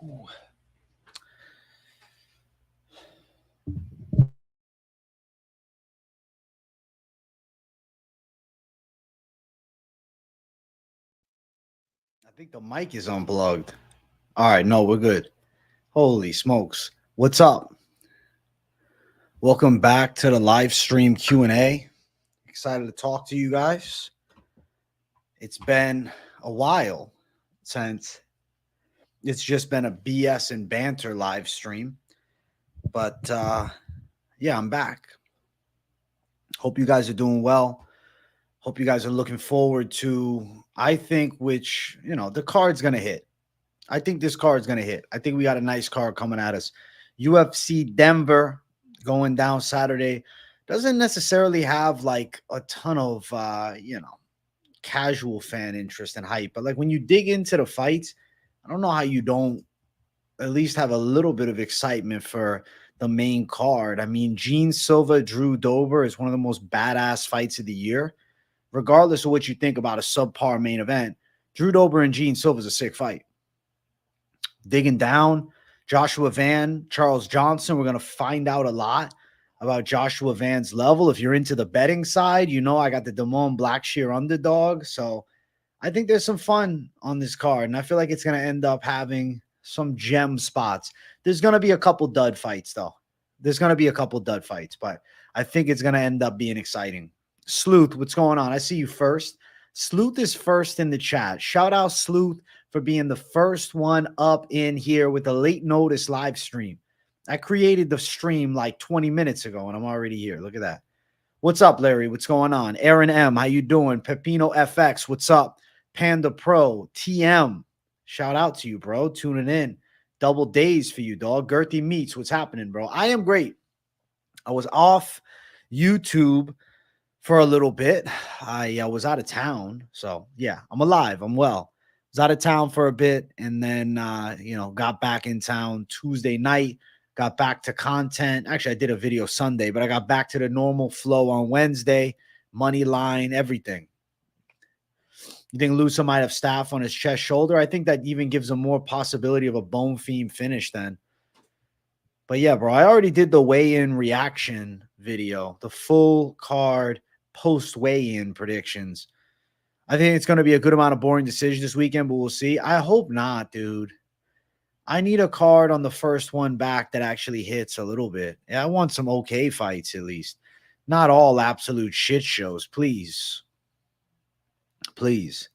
Ooh. I think the mic is unplugged. All right, no, we're good. Holy smokes. What's up? Welcome back to the live stream Q&A. Excited to talk to you guys. It's been a while since it's just been a BS and banter live stream. But yeah, I'm back. Hope you guys are doing well. Hope you guys are looking forward to, I think, the card's going to hit. I think this card's going to hit. I think we got a nice card coming at us. UFC Denver going down Saturday doesn't necessarily have like a ton of, casual fan interest and hype. But like when you dig into the fights, I don't know how you don't at least have a little bit of excitement for the main card. I mean, Gene Silva, Drew Dober is one of the most badass fights of the year. Regardless of what you think about a subpar main event, Drew Dober and Gene Silva is a sick fight. Digging down, Joshua Van, Charles Johnson. We're going to find out a lot about Joshua Van's level. If you're into the betting side, you know I got the Damone Blackshear underdog. So I think there's some fun on this card, and I feel like it's going to end up having some gem spots. There's going to be a couple dud fights, though. There's going to be a couple dud fights, but I think it's going to end up being exciting. Sleuth, what's going on? I see you first. Sleuth is first in the chat. Shout out Sleuth for being the first one up in here with a late notice live stream. I created the stream like 20 minutes ago, and I'm already here. Look at that. What's up, Larry? What's going on? Aaron M, how you doing? Pepino FX, what's up? Panda Pro, TM, shout out to you, bro. Tuning in. Double days for you, dog. Girthy Meats, what's happening, bro? I am great. I was off YouTube for a little bit. I was out of town. So, yeah, I'm alive. I'm well. Was out of town for a bit and then, got back in town Tuesday night, got back to content. Actually, I did a video Sunday, but I got back to the normal flow on Wednesday, Moneyline, everything. You think Loosa might have staph on his chest shoulder? I think that even gives him more possibility of a Bonfim finish then. But yeah, bro, I already did the weigh-in reaction video, the full card post weigh-in predictions. I think it's going to be a good amount of boring decisions this weekend, but we'll see. I hope not, dude. I need a card on the first one back that actually hits a little bit. Yeah, I want some okay fights at least. Not all absolute shit shows, please. Please.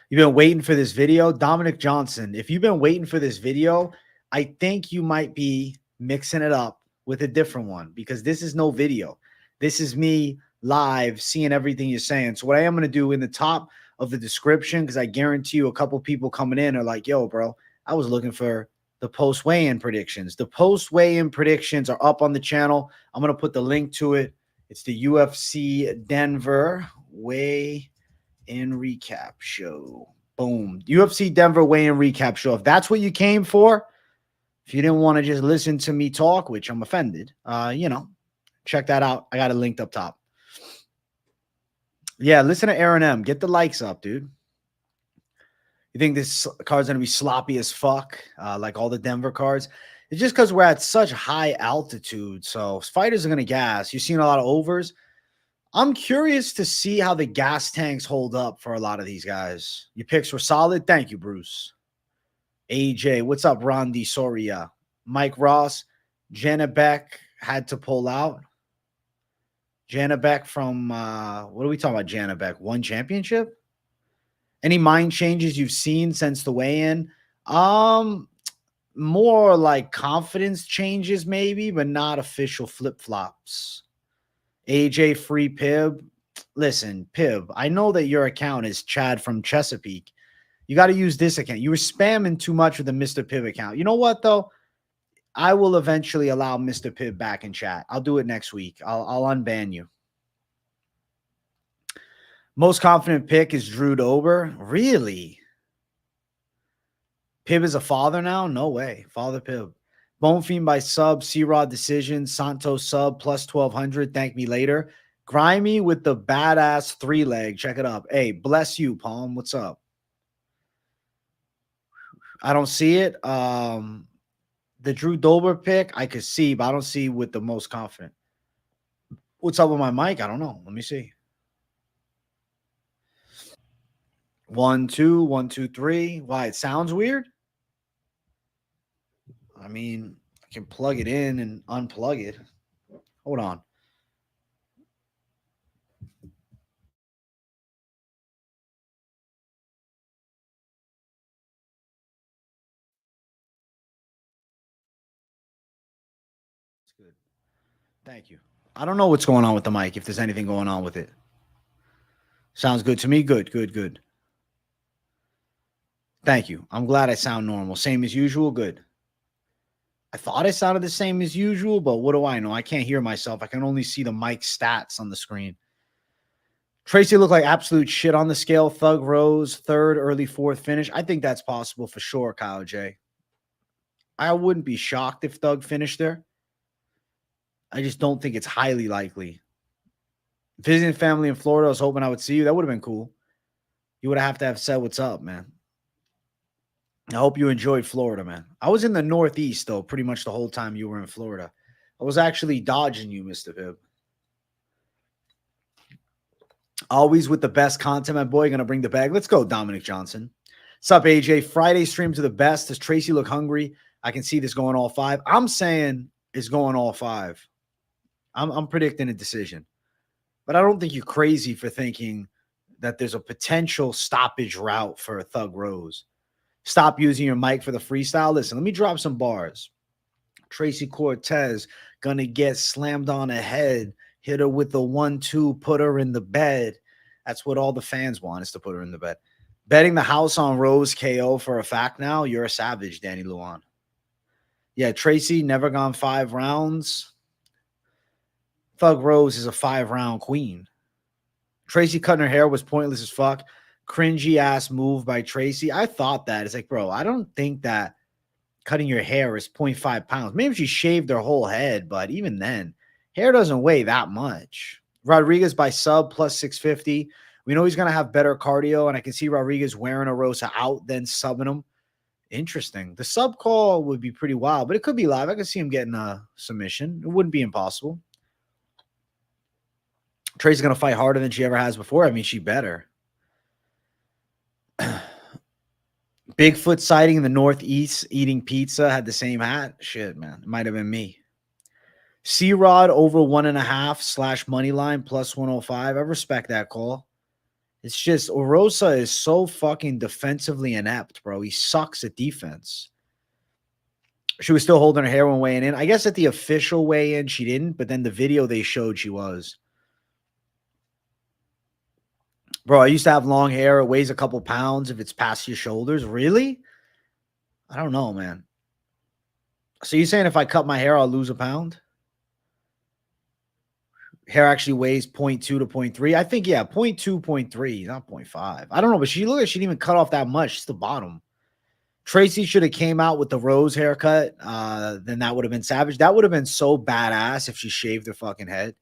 You've been waiting for this video? Dominic Johnson, if you've been waiting for this video, I think you might be mixing it up with a different one because this is no video. This is me live seeing everything you're saying. So what I am going to do in the top of the description, because I guarantee you a couple people coming in are like, yo, bro, I was looking for the post weigh-in predictions. The post weigh-in predictions are up on the channel. I'm going to put the link to it. It's the UFC Denver weigh-in recap show. Boom. UFC Denver weigh-in recap show. If that's what you came for, if you didn't want to just listen to me talk, which I'm offended, check that out. I got it linked up top. Yeah, listen to Aaron M. Get the likes up, dude. You think this card's going to be sloppy as fuck, like all the Denver cards? It's just because we're at such high altitude. So fighters are going to gas. You've seen a lot of overs. I'm curious to see how the gas tanks hold up for a lot of these guys. Your picks were solid. Thank you, Bruce. AJ, what's up, Rondi Soria? Mike Ross, Janabek had to pull out. Janabek from, what are we talking about, Janabek? One championship? Any mind changes you've seen since the weigh-in? More like confidence changes maybe, but not official flip-flops. AJ Free Pib. Listen, Pib, I know that your account is Chad from Chesapeake. You got to use this account. You were spamming too much with the Mr. Pib account. You know what, though? I will eventually allow Mr. Pib back in chat. I'll do it next week. I'll unban you. Most confident pick is Drew Dober. Really? Pib is a father now? No way. Father Pib. Bonfim by sub, C-Rod decision, Santos sub, plus 1,200. Thank me later. Grimy with the badass 3-leg. Check it up. Hey, bless you, Palm. What's up? I don't see it. The Drew Dober pick, I could see, but I don't see with the most confident. What's up with my mic? I don't know. Let me see. 1, 2, 1, 2, 3. Why? It sounds weird? I mean, I can plug it in and unplug it. Hold on. It's good. Thank you. I don't know what's going on with the mic, if there's anything going on with it. Sounds good to me. Good, good, good. Thank you. I'm glad I sound normal. Same as usual. Good. I thought I sounded the same as usual, but what do I know? I can't hear myself. I can only see the mic stats on the screen. Tracy looked like absolute shit on the scale. Thug Rose, third, early fourth finish. I think that's possible for sure, Kyle J. I wouldn't be shocked if Thug finished there. I just don't think it's highly likely. Visiting family in Florida, I was hoping I would see you. That would have been cool. You would have to have said what's up, man. I hope you enjoyed Florida, man. I was in the Northeast, though, pretty much the whole time you were in Florida. I was actually dodging you, Mr. Viv. Always with the best content, my boy. Gonna bring the bag. Let's go, Dominic Johnson. What's up, AJ? Friday streams are the best. Does Tracy look hungry? I can see this going all 5. I'm saying it's going all 5. I'm predicting a decision. But I don't think you're crazy for thinking that there's a potential stoppage route for Thug Rose. Stop using your mic for the freestyle. Listen, let me drop some bars. Tracy Cortez gonna get slammed on the head, hit her with the 1-2, put her in the bed. That's what all the fans want, is to put her in the bed. Betting the house on Rose KO for a fact now. You're a savage, Danny Luan. Yeah, Tracy never gone 5 rounds. Thug Rose is a 5-round queen. Tracy cutting her hair was pointless as fuck. Cringy ass move by Tracy. I thought that. It's like, bro, I don't think that cutting your hair is 0.5 pounds. Maybe she shaved her whole head, but even then, hair doesn't weigh that much. Rodriguez by sub plus 650. We know he's going to have better cardio, and I can see Rodriguez wearing a Rosa out, then subbing him. Interesting. The sub call would be pretty wild, but it could be live. I could see him getting a submission. It wouldn't be impossible. Tracy's going to fight harder than she ever has before. I mean, she better. Bigfoot sighting in the Northeast eating pizza, had the same hat. Shit, man. It might have been me. C-Rod over 1.5 / Moneyline plus 105. I respect that call. It's just Orosa is so fucking defensively inept, bro. He sucks at defense. She was still holding her hair when weighing in. I guess at the official weigh-in, she didn't, but then the video they showed, she was. Bro, I used to have long hair. It weighs a couple pounds if it's past your shoulders. Really? I don't know, man. So you're saying if I cut my hair, I'll lose a pound? Hair actually weighs 0.2 to 0.3. I think, yeah, 0.2, 0.3, not 0.5. I don't know, but she looked like she didn't even cut off that much. It's the bottom. Tracy should have came out with the Rose haircut. Then that would have been savage. That would have been so badass if she shaved her fucking head.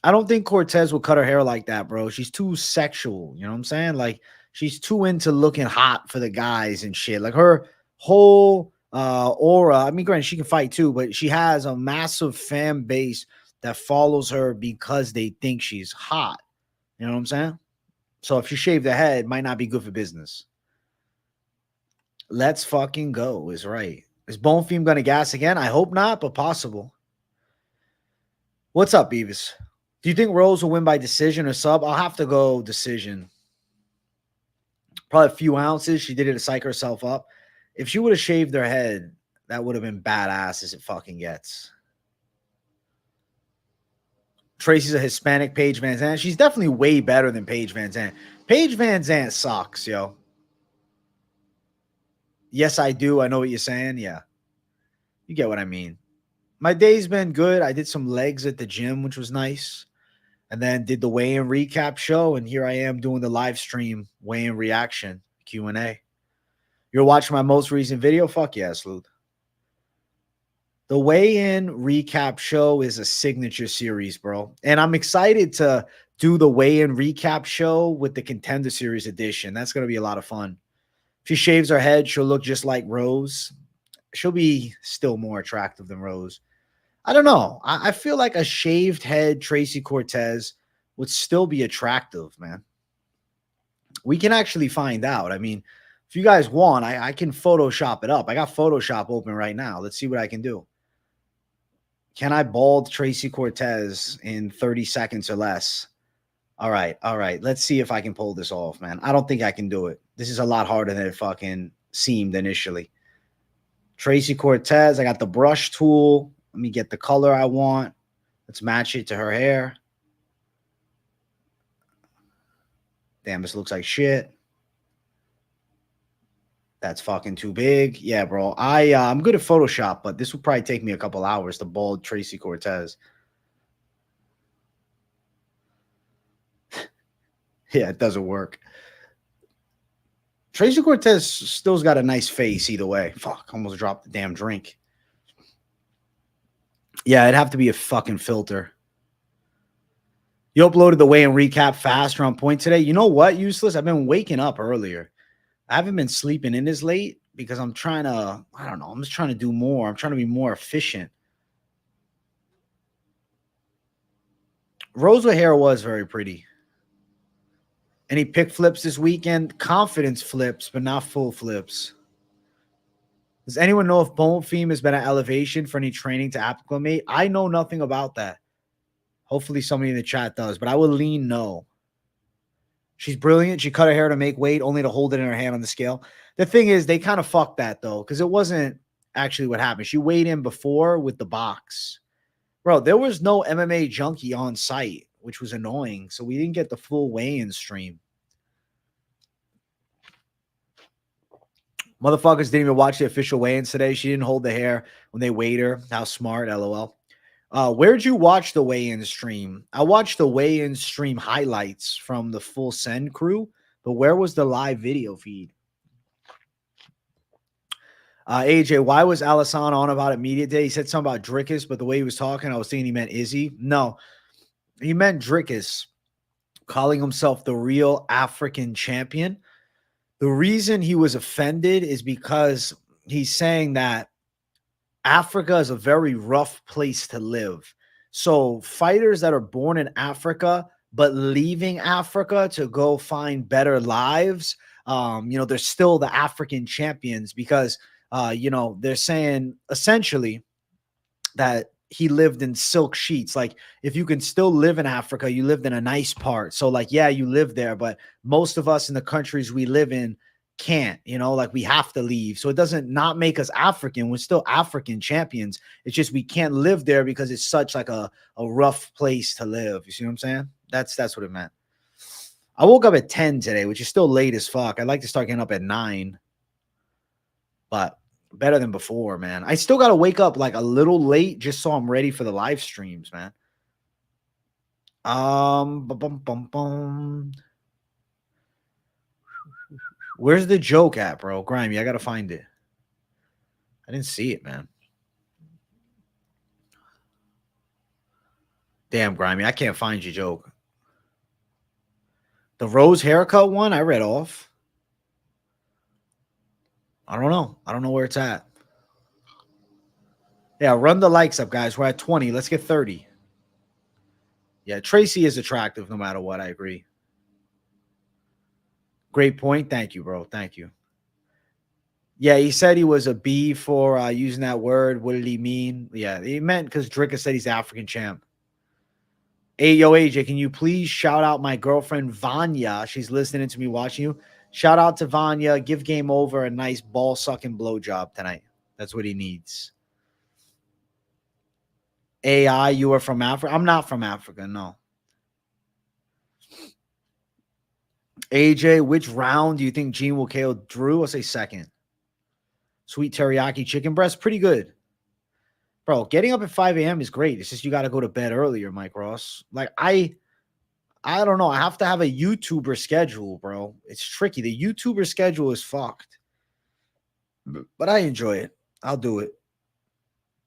I don't think Cortez will cut her hair like that, bro. She's too sexual. You know what I'm saying? Like, she's too into looking hot for the guys and shit. Like, her whole aura. I mean, granted, she can fight too, but she has a massive fan base that follows her because they think she's hot. You know what I'm saying? So if she shaved her head, it might not be good for business. Let's fucking go is right. Is Bonfim going to gas again? I hope not, but possible. What's up, Beavis? Do you think Rose will win by decision or sub? I'll have to go decision. Probably a few ounces. She did it to psych herself up. If she would have shaved her head, that would have been badass as it fucking gets. Tracy's a Hispanic Paige Van Zandt. She's definitely way better than Paige Van Zandt. Paige Van Zandt sucks, yo. Yes, I do. I know what you're saying. Yeah. You get what I mean. My day's been good. I did some legs at the gym, which was nice. And then did the weigh-in recap show. And here I am doing the live stream weigh-in reaction Q&A. You're watching my most recent video? Fuck yeah, Sleuth. The weigh-in recap show is a signature series, bro. And I'm excited to do the weigh-in recap show with the Contender Series edition. That's going to be a lot of fun. If she shaves her head, she'll look just like Rose. She'll be still more attractive than Rose. I don't know. I feel like a shaved head Tracy Cortez would still be attractive, man. We can actually find out. I mean, if you guys want, I can Photoshop it up. I got Photoshop open right now. Let's see what I can do. Can I bald Tracy Cortez in 30 seconds or less? All right. Let's see if I can pull this off, man. I don't think I can do it. This is a lot harder than it fucking seemed initially. Tracy Cortez, I got the brush tool. Let me get the color I want. Let's match it to her hair. Damn, this looks like shit. That's fucking too big. Yeah, bro. I'm good at Photoshop, but this would probably take me a couple hours to bald Tracy Cortez. Yeah, it doesn't work. Tracy Cortez still's got a nice face either way. Fuck, almost dropped the damn drink. Yeah, it'd have to be a fucking filter. You uploaded the weigh-in recap faster on point today. You know what, Useless? I've been waking up earlier. I haven't been sleeping in as late because I'm trying to, I don't know, I'm just trying to do more. I'm trying to be more efficient. Rose O'Hara was very pretty. Any pick flips this weekend? Confidence flips, but not full flips. Does anyone know if Bonfim has been at elevation for any training to acclimate? I know nothing about that. Hopefully somebody in the chat does, but I would lean no. She's brilliant. She cut her hair to make weight, only to hold it in her hand on the scale. The thing is, they kind of fucked that, though, because it wasn't actually what happened. She weighed in before with the box. Bro, there was no MMA junkie on site, which was annoying, so we didn't get the full weigh-in stream. Motherfuckers didn't even watch the official weigh-ins today. She didn't hold the hair when they weighed her. How smart, LOL. Where'd you watch the weigh-in stream? I watched the weigh-in stream highlights from the Full Send crew, but where was the live video feed? AJ, why was Alhassan on about it media day? He said something about Dricus, but the way he was talking, I was thinking he meant Izzy. No, he meant Dricus, calling himself the real African champion. The reason he was offended is because he's saying that Africa is a very rough place to live. So fighters that are born in Africa, but leaving Africa to go find better lives, they're still the African champions because, they're saying essentially that he lived in silk sheets. Like, if you can still live in Africa, you lived in a nice part. So like, yeah, you live there, but most of us in the countries we live in can't, like we have to leave. So it doesn't not make us African. We're still African champions. It's just we can't live there because it's such like a rough place to live. You see what I'm saying? That's what it meant. I woke up at 10 today, which is still late as fuck. I'd like to start getting up at 9, but better than before, man. I still got to wake up like a little late just so I'm ready for the live streams, man. Where's the joke at, bro? Grimy, I got to find it. I didn't see it, man. Damn, Grimy, I can't find your joke. The Rose haircut one, I read off. I don't know. I don't know where it's at. Yeah, run the likes up, guys. We're at 20. Let's get 30. Yeah, Tracy is attractive no matter what. I agree. Great point. Thank you, bro. Thank you. Yeah, he said he was a B for using that word. What did he mean? Yeah, he meant because Dricus said he's African champ. Hey, yo, AJ, can you please shout out my girlfriend, Vanya? She's listening to me, watching you. Shout out to Vanya. Give Game Over a nice ball-sucking blowjob tonight. That's what he needs. AI, you are from Africa? I'm not from Africa, no. AJ, which round do you think Gene will KO Drew? I'll say second. Sweet teriyaki chicken breast, pretty good. Bro, getting up at 5 a.m. is great. It's just you got to go to bed earlier, Mike Ross. Like, I don't know. I have to have a YouTuber schedule, bro. It's tricky. The YouTuber schedule is fucked. But I enjoy it. I'll do it.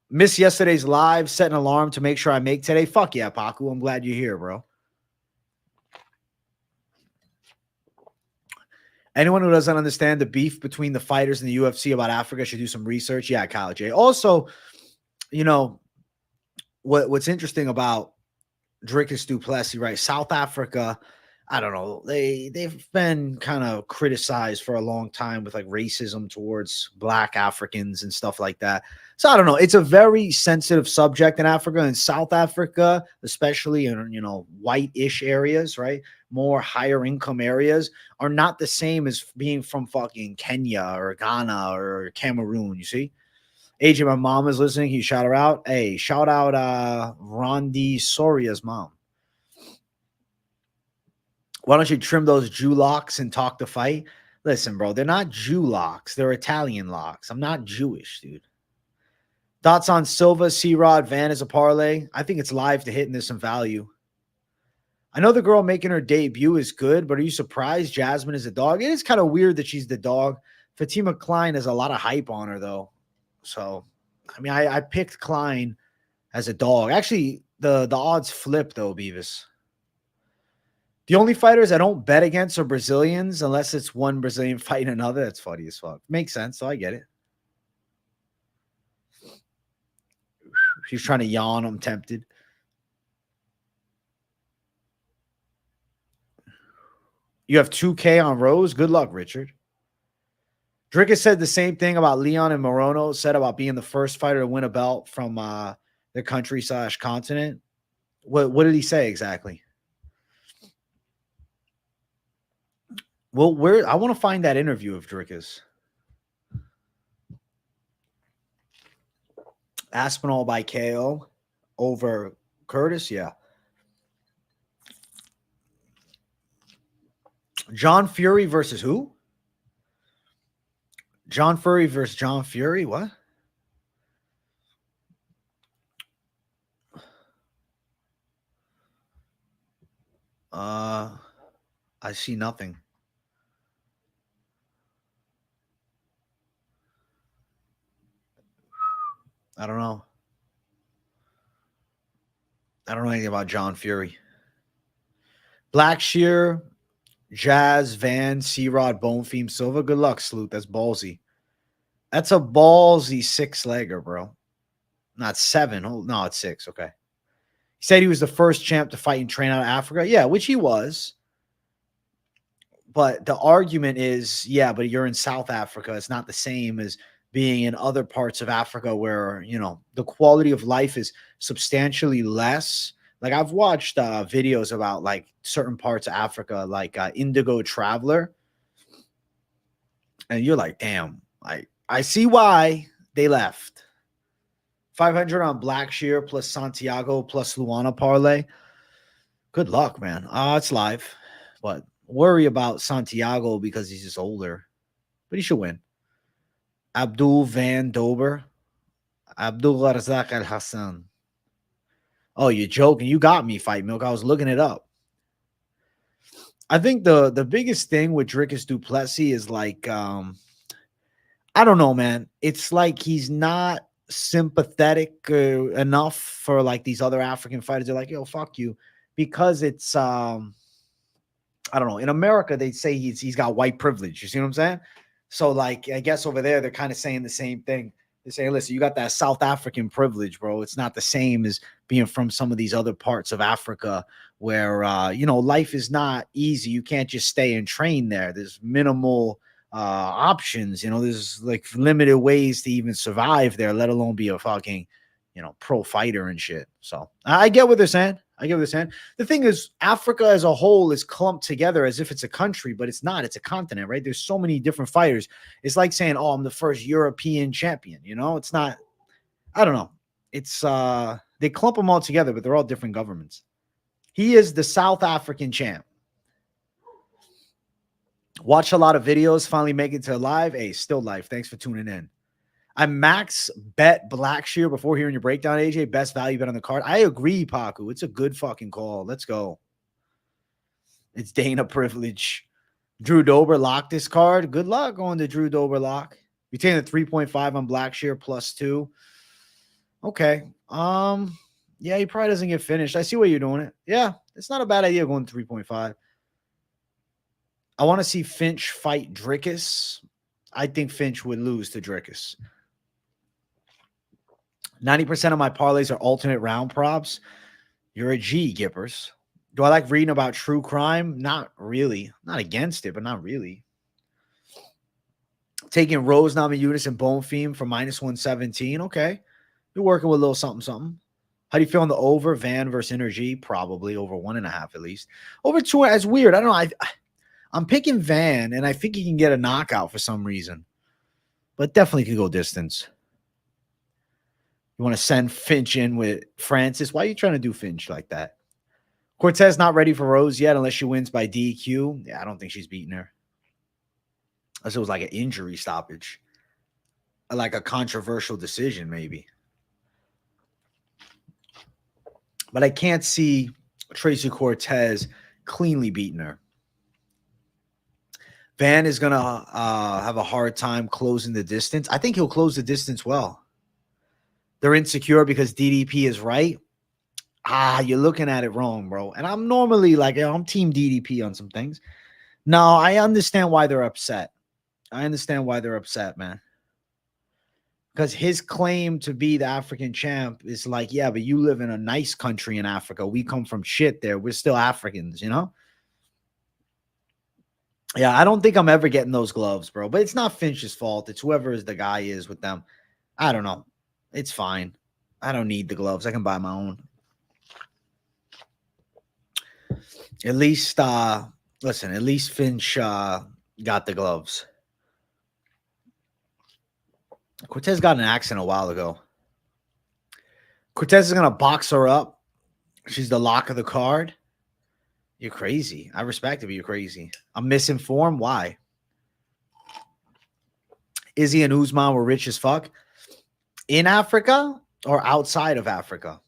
Missed yesterday's live. Set an alarm to make sure I make today. Fuck yeah, Paku. I'm glad you're here, bro. Anyone who doesn't understand the beef between the fighters in the UFC about Africa should do some research. Yeah, Kyle J. Also, you know, what's interesting about Dricus du Plessis, right? South Africa, I don't know. They've been kind of criticized for a long time with like racism towards Black Africans and stuff like that. So I don't know. It's a very sensitive subject in Africa, and South Africa, especially in white-ish areas, right? More higher income areas are not the same as being from fucking Kenya or Ghana or Cameroon. You see? AJ, my mom is listening. Can you shout her out? Hey, shout out Rondi Soria's mom. Why don't you trim those Jew locks and talk the fight? Listen, bro, they're not Jew locks. They're Italian locks. I'm not Jewish, dude. Thoughts on Silva, C-Rod, Van as a parlay? I think it's live to hit and there's some value. I know the girl making her debut is good, but are you surprised Jasmine is a dog? It is kind of weird that she's the dog. Fatima Klein has a lot of hype on her, though. So, I mean, I picked Klein as a dog. Actually, the odds flip, though, Beavis. The only fighters I don't bet against are Brazilians, unless it's one Brazilian fighting another. That's funny as fuck. Makes sense, so I get it. She's trying to yawn. I'm tempted. You have 2K on Rose? Good luck, Richard. Dricus said the same thing about Leon and Morono, said about being the first fighter to win a belt from their country/continent. What did he say exactly? Well, I want to find that interview of Dricus. Aspinall by KO over Curtis, yeah. John Fury versus who? John Fury versus John Fury? What? I see nothing. I don't know. I don't know anything about John Fury. Blackshear, Jazz, Van, C-Rod, Bonfim, Silva. Good luck, Sloot. That's ballsy. That's a ballsy 6-legger, bro. Not 7. Oh, no, it's 6. Okay. He said he was the first champ to fight and train out of Africa. Yeah, which he was. But the argument is, yeah, but you're in South Africa. It's not the same as being in other parts of Africa where, the quality of life is substantially less. Like I've watched videos about like certain parts of Africa, like Indigo Traveler. And you're like, damn, I see why they left. 500 on Blackshear plus Santiago plus Luana parlay. Good luck, man. It's live. But worry about Santiago because he's just older. But he should win. Abdul Van Dober. Abdul Razak Alhassan. Oh, you're joking. You got me, Fight Milk. I was looking it up. I think the biggest thing with Dricus du Plessis is like, I don't know, man. It's like he's not sympathetic enough for like these other African fighters. They're like, yo, fuck you. Because it's, I don't know. In America, they say he's got white privilege. You see what I'm saying? So like, I guess over there, they're kind of saying the same thing. They say, listen, you got that South African privilege, bro. It's not the same as being from some of these other parts of Africa where, life is not easy. You can't just stay and train there. There's minimal options. There's like limited ways to even survive there, let alone be a fucking, pro fighter and shit. So I get what they're saying. The thing is, Africa as a whole is clumped together as if it's a country, but it's not. It's a continent, right? There's so many different fighters. It's like saying, oh, I'm the first European champion. It's not. I don't know. It's they clump them all together, but they're all different governments. He is the South African champ. Watch a lot of videos. Finally make it to live. Hey, still live. Thanks for tuning in. I max bet Blackshear before hearing your breakdown, AJ. Best value bet on the card. I agree, Paku. It's a good fucking call. Let's go. It's Dana privilege. Drew Dober lock this card. Good luck going to Drew Dober lock. You're taking the 3.5 on Blackshear +2. Okay. Yeah, he probably doesn't get finished. I see why you're doing it. Yeah, it's not a bad idea going 3.5. I want to see Finch fight Dricus. I think Finch would lose to Dricus. 90% of my parlays are alternate round props. You're a G, Gippers. Do I like reading about true crime? Not really. Not against it, but not really. Taking Rose, Namjunas, and Bonfim for -117. Okay. You're working with a little something, something. How do you feel on the over? Van versus Energy? Probably over 1.5 at least. Over 2, that's weird. I don't know. I'm picking Van, and I think he can get a knockout for some reason. But definitely could go distance. You want to send Finch in with Francis? Why are you trying to do Finch like that? Cortez not ready for Rose yet unless she wins by DQ. Yeah, I don't think she's beating her. Unless it was like an injury stoppage. Like a controversial decision, maybe. But I can't see Tracy Cortez cleanly beating her. Van is going to have a hard time closing the distance. I think he'll close the distance well. They're insecure because DDP is right. You're looking at it wrong, bro. And I'm normally like, I'm team DDP on some things. No, I understand why they're upset. I understand why they're upset, man. Because his claim to be the African champ is like, yeah, but you live in a nice country in Africa. We come from shit there. We're still Africans, you know? Yeah, I don't think I'm ever getting those gloves, bro. But it's not Finch's fault. It's whoever the guy is with them. I don't know. It's fine. I don't need the gloves. I can buy my own. At least, listen, at least Finch got the gloves. Cortez got an accident a while ago. Cortez is going to box her up. She's the lock of the card. You're crazy. I respect it, but you're crazy. I'm misinformed. Why? Izzy and Usman were rich as fuck. In Africa or outside of Africa?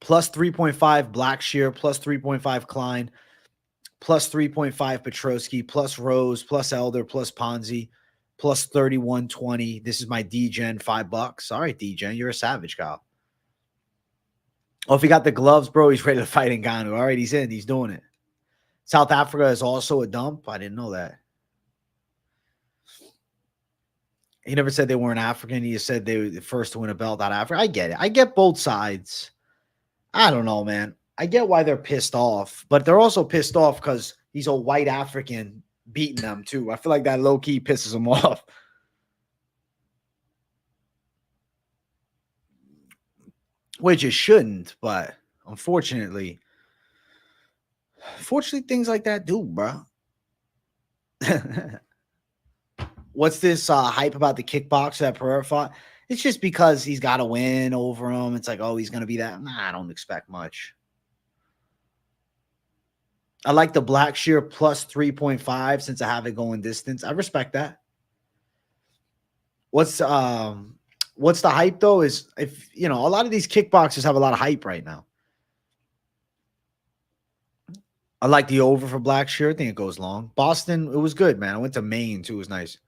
Plus 3.5 Blackshear, plus 3.5 Klein, plus 3.5 Petrosky, plus Rose, plus Elder, plus Ponzi, plus 3120. This is my D-Gen, $5. All right, D-Gen, you're a savage, Kyle. Oh, if he got the gloves, bro, he's ready to fight Ngannou. All right, he's in. He's doing it. South Africa is also a dump. I didn't know that. He never said they weren't African. He just said they were the first to win a belt out of Africa. I get it. I get both sides. I don't know, man. I get why they're pissed off, but they're also pissed off because he's a white African beating them too. I feel like that low-key pisses them off. Which it shouldn't, but unfortunately, things like that do, bro. What's this hype about the kickboxer that Pereira fought? It's just because he's got to win over him. It's like, oh, he's going to be that. Nah, I don't expect much. I like the Blackshear plus 3.5 since I have it going distance. I respect that. What's the hype, though, is if, you know, a lot of these kickboxers have a lot of hype right now. I like the over for Blackshear. I think it goes long. Boston, it was good, man. I went to Maine, too. It was nice.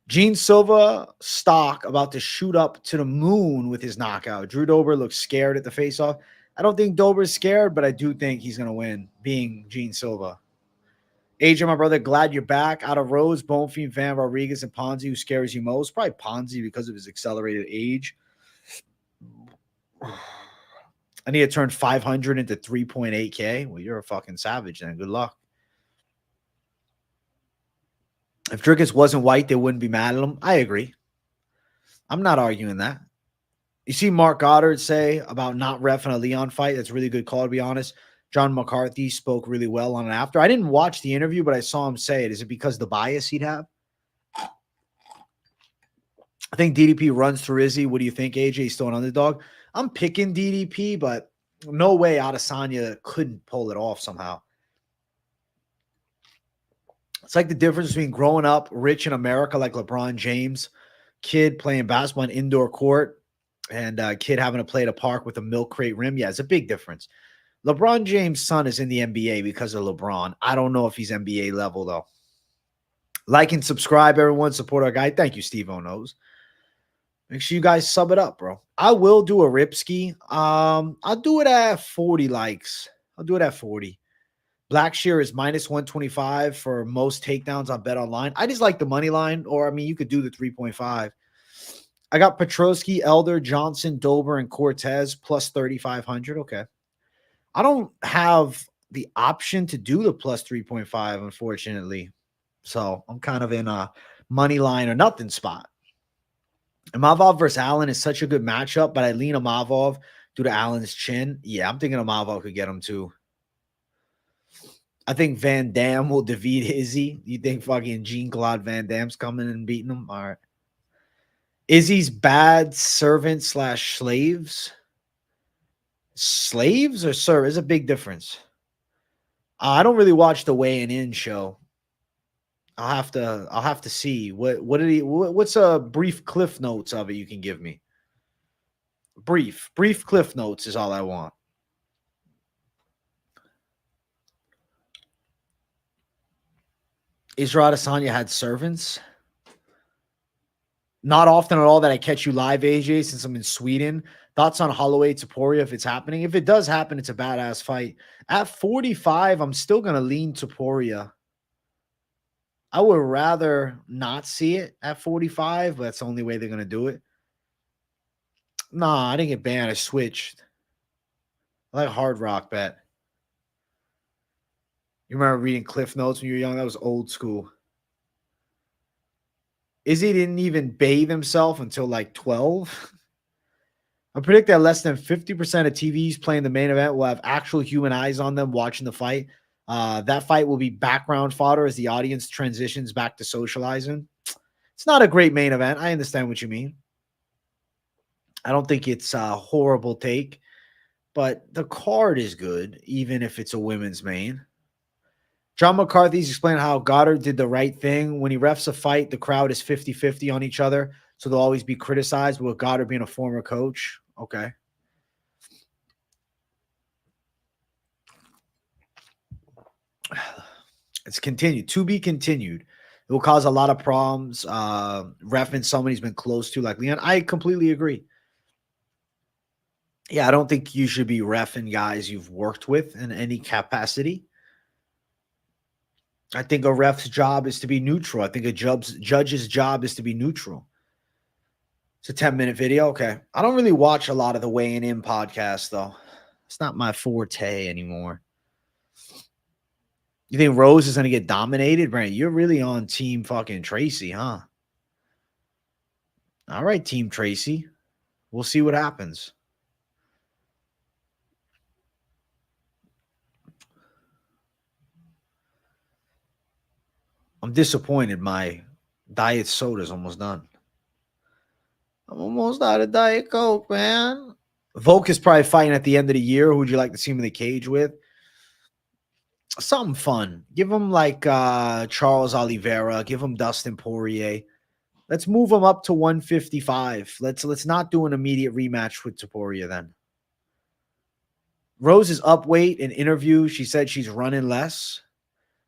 Gene Silva stock about to shoot up to the moon with his knockout. Drew Dober looks scared at the face-off. I don't think Dober's scared, but I do think he's going to win, being Gene Silva. Adrian, my brother, glad you're back. Out of Rose, Bonfim, Van Rodriguez, and Ponzi, who scares you most? Probably Ponzi because of his accelerated age. I need to turn 500 into 3.8K. Well, you're a fucking savage then. Good luck. If Dricus wasn't white, they wouldn't be mad at him. I agree. I'm not arguing that. You see Mark Goddard say about not reffing a Leon fight. That's a really good call, to be honest. John McCarthy spoke really well on it after. I didn't watch the interview, but I saw him say it. Is it because of the bias he'd have? I think DDP runs through Izzy. What do you think, AJ? He's still an underdog. I'm picking DDP, but no way Adesanya couldn't pull it off somehow. It's like the difference between growing up rich in America like LeBron James, kid playing basketball in indoor court, and kid having to play at a park with a milk crate rim. Yeah, it's a big difference. LeBron James' son is in the NBA because of LeBron. I don't know if he's NBA level, though. Like and subscribe, everyone. Support our guy. Thank you, Steve O Knows. Make sure you guys sub it up, bro. I will do a Ripski. I'll do it at 40 likes. I'll do it at 40. Blackshear is minus 125 for most takedowns on Bet Online. I just like the money line, or I mean, you could do the 3.5. I got Petrosky, Elder, Johnson, Dober, and Cortez plus 3,500. Okay. I don't have the option to do the plus 3.5, unfortunately. So I'm kind of in a money line or nothing spot. Imavov versus Allen is such a good matchup, but I lean Imavov due to Allen's chin. Yeah, I'm thinking Imavov could get him too. I think Van Dam will defeat Izzy. You think fucking Jean-Claude Van Damme's coming and beating him? All right. Izzy's bad servant / slaves. Slaves or serve? There's a big difference. I don't really watch the weighing in show. I'll have to see what's a brief cliff notes of it you can give me. Brief cliff notes is all I want. Israel Adesanya had servants. Not often at all that I catch you live, AJ, since I'm in Sweden. Thoughts on Holloway Topuria if it's happening? If it does happen, it's a badass fight. At 45, I'm still going to lean Topuria. I would rather not see it at 45, but that's the only way they're going to do it. Nah, I didn't get banned. I switched. I like Hard Rock Bet. You remember reading Cliff Notes when you were young? That was old school. Izzy didn't even bathe himself until like 12. I predict that less than 50% of TVs playing the main event will have actual human eyes on them watching the fight. That fight will be background fodder as the audience transitions back to socializing. It's not a great main event. I understand what you mean. I don't think it's a horrible take, but the card is good, even if it's a women's main. John McCarthy's explaining how Goddard did the right thing. When he refs a fight, the crowd is 50-50 on each other, so they'll always be criticized, with Goddard being a former coach. Okay. It's continued. To be continued. It will cause a lot of problems. Reffing somebody he's been close to, like Leon. I completely agree. Yeah, I don't think you should be reffing guys you've worked with in any capacity. I think a ref's job is to be neutral. I think a judge's job is to be neutral. It's a 10-minute video. Okay. I don't really watch a lot of the weighing in podcast, though. It's not my forte anymore. You think Rose is going to get dominated? Brent, you're really on team fucking Tracy, huh? All right, team Tracy. We'll see what happens. I'm disappointed. My diet soda is almost done. I'm almost out of Diet Coke, man. Volk is probably fighting at the end of the year. Who would you like to see him in the cage with? Something fun. Give him like Charles Oliveira. Give him Dustin Poirier. Let's move him up to 155. Let's not do an immediate rematch with Topuria then. Rose is up weight. In interview, she said she's running less.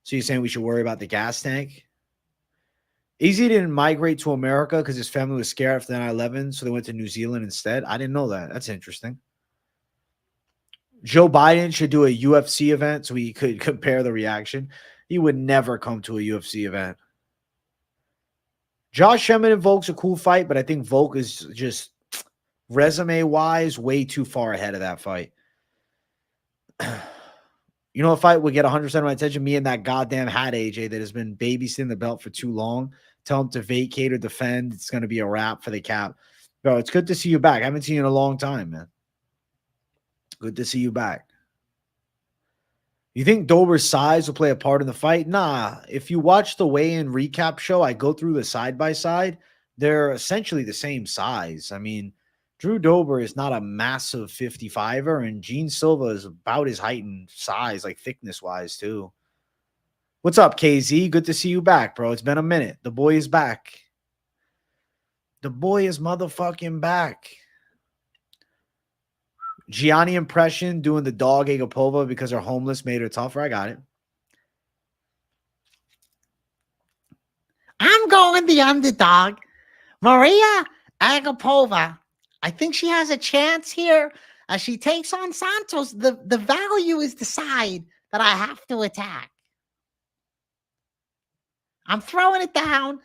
So you're saying we should worry about the gas tank? Easy didn't migrate to America because his family was scared after 9/11, so they went to New Zealand instead. I didn't know that. That's interesting. Joe Biden should do a UFC event so he could compare the reaction. He would never come to a UFC event. Josh Emmett and Volk's a cool fight, but I think Volk is just resume-wise way too far ahead of that fight. You know, a fight would get 100% of my attention, me and that goddamn hat AJ that has been babysitting the belt for too long. Tell him to vacate or defend. It's going to be a wrap for the cap. Bro, it's good to see you back. I haven't seen you in a long time, man. Good to see you back. You think Dober's size will play a part in the fight? Nah. If you watch the weigh-in recap show, I go through the side-by-side. They're essentially the same size. I mean, Drew Dober is not a massive 55er, and Gene Silva is about his height and size, like thickness-wise, too. What's up, KZ? Good to see you back, bro. It's been a minute. The boy is back. The boy is motherfucking back. Gianni impression doing the dog Agapova because her homeless made her tougher. I got it. I'm going the underdog. Maria Agapova, I think she has a chance here as she takes on Santos. The value is the side that I have to attack. I'm throwing it down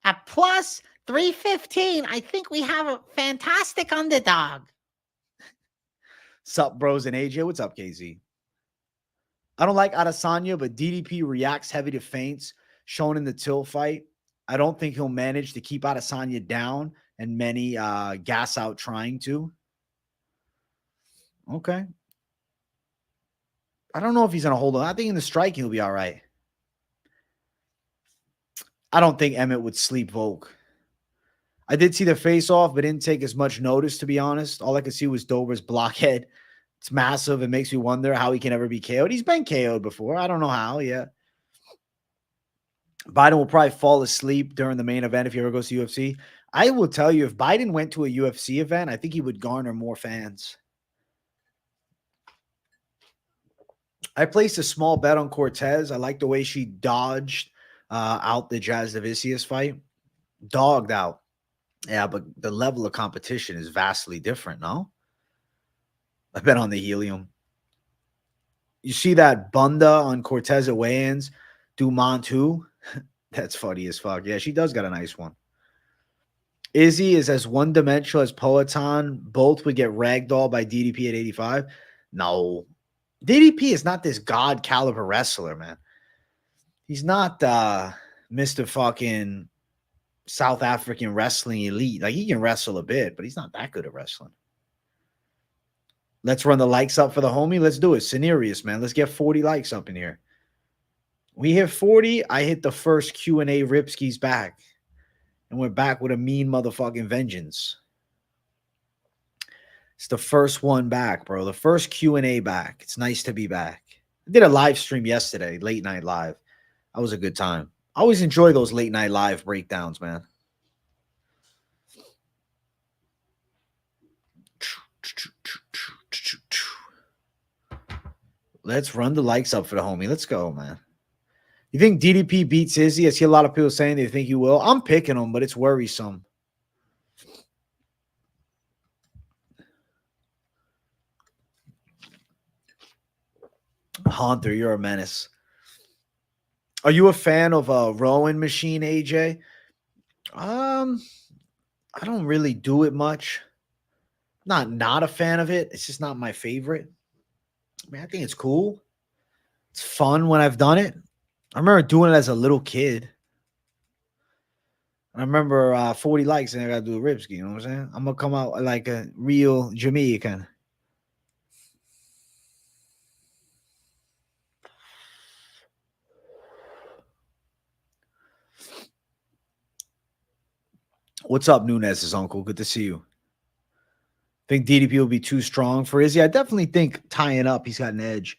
at plus 315. I think we have a fantastic underdog. Sup, bros and AJ? What's up, KZ? I don't like Adesanya, but DDP reacts heavy to feints shown in the Till fight. I don't think he'll manage to keep Adesanya down, and many gas out trying to. Okay. I don't know if he's going to hold on. I think in the striking, he'll be all right. I don't think Emmett would sleep Volk. I did see the face-off, but didn't take as much notice, to be honest. All I could see was Dober's blockhead. It's massive. It makes me wonder how he can ever be KO'd. He's been KO'd before. I don't know how, yeah. Biden will probably fall asleep during the main event if he ever goes to UFC. I will tell you, if Biden went to a UFC event, I think he would garner more fans. I placed a small bet on Cortez. I like the way she dodged out the Jasudavicius fight. Dogged out. Yeah, but the level of competition is vastly different, no? I bet on the helium. You see that Bunda on Cortez at weigh-ins? Dumont who? That's funny as fuck. Yeah, she does got a nice one. Izzy is as one-dimensional as Poatan. Both would get ragdolled by DDP at 85. No. DDP is not this god caliber wrestler, man. He's not Mr. fucking South African wrestling elite. Like, he can wrestle a bit, but he's not that good at wrestling. Let's run the likes up for the homie. Let's do it. Scenarius, man. Let's get 40 likes up in here. We hit 40. I hit the first Q&A Ripski's back. And we're back with a mean motherfucking vengeance. It's the first one back, bro. The first Q&A back. It's nice to be back. I did a live stream yesterday, late night live. That was a good time. I always enjoy those late night live breakdowns, man. Let's run the likes up for the homie. Let's go, man. You think DDP beats Izzy? I see a lot of people saying they think he will. I'm picking him, but it's worrisome. Haunter, you're a menace. Are you a fan of a rowing machine, AJ? I don't really do it much. Not a fan of it. It's just not my favorite. I mean, I think it's cool. It's fun when I've done it. I remember doing it as a little kid. I remember 40 likes and I got to do a Ripski. You know what I'm saying? I'm going to come out like a real Jamaican. What's up, Nunez's uncle? Good to see you. Think DDP will be too strong for Izzy? I definitely think tying up, he's got an edge.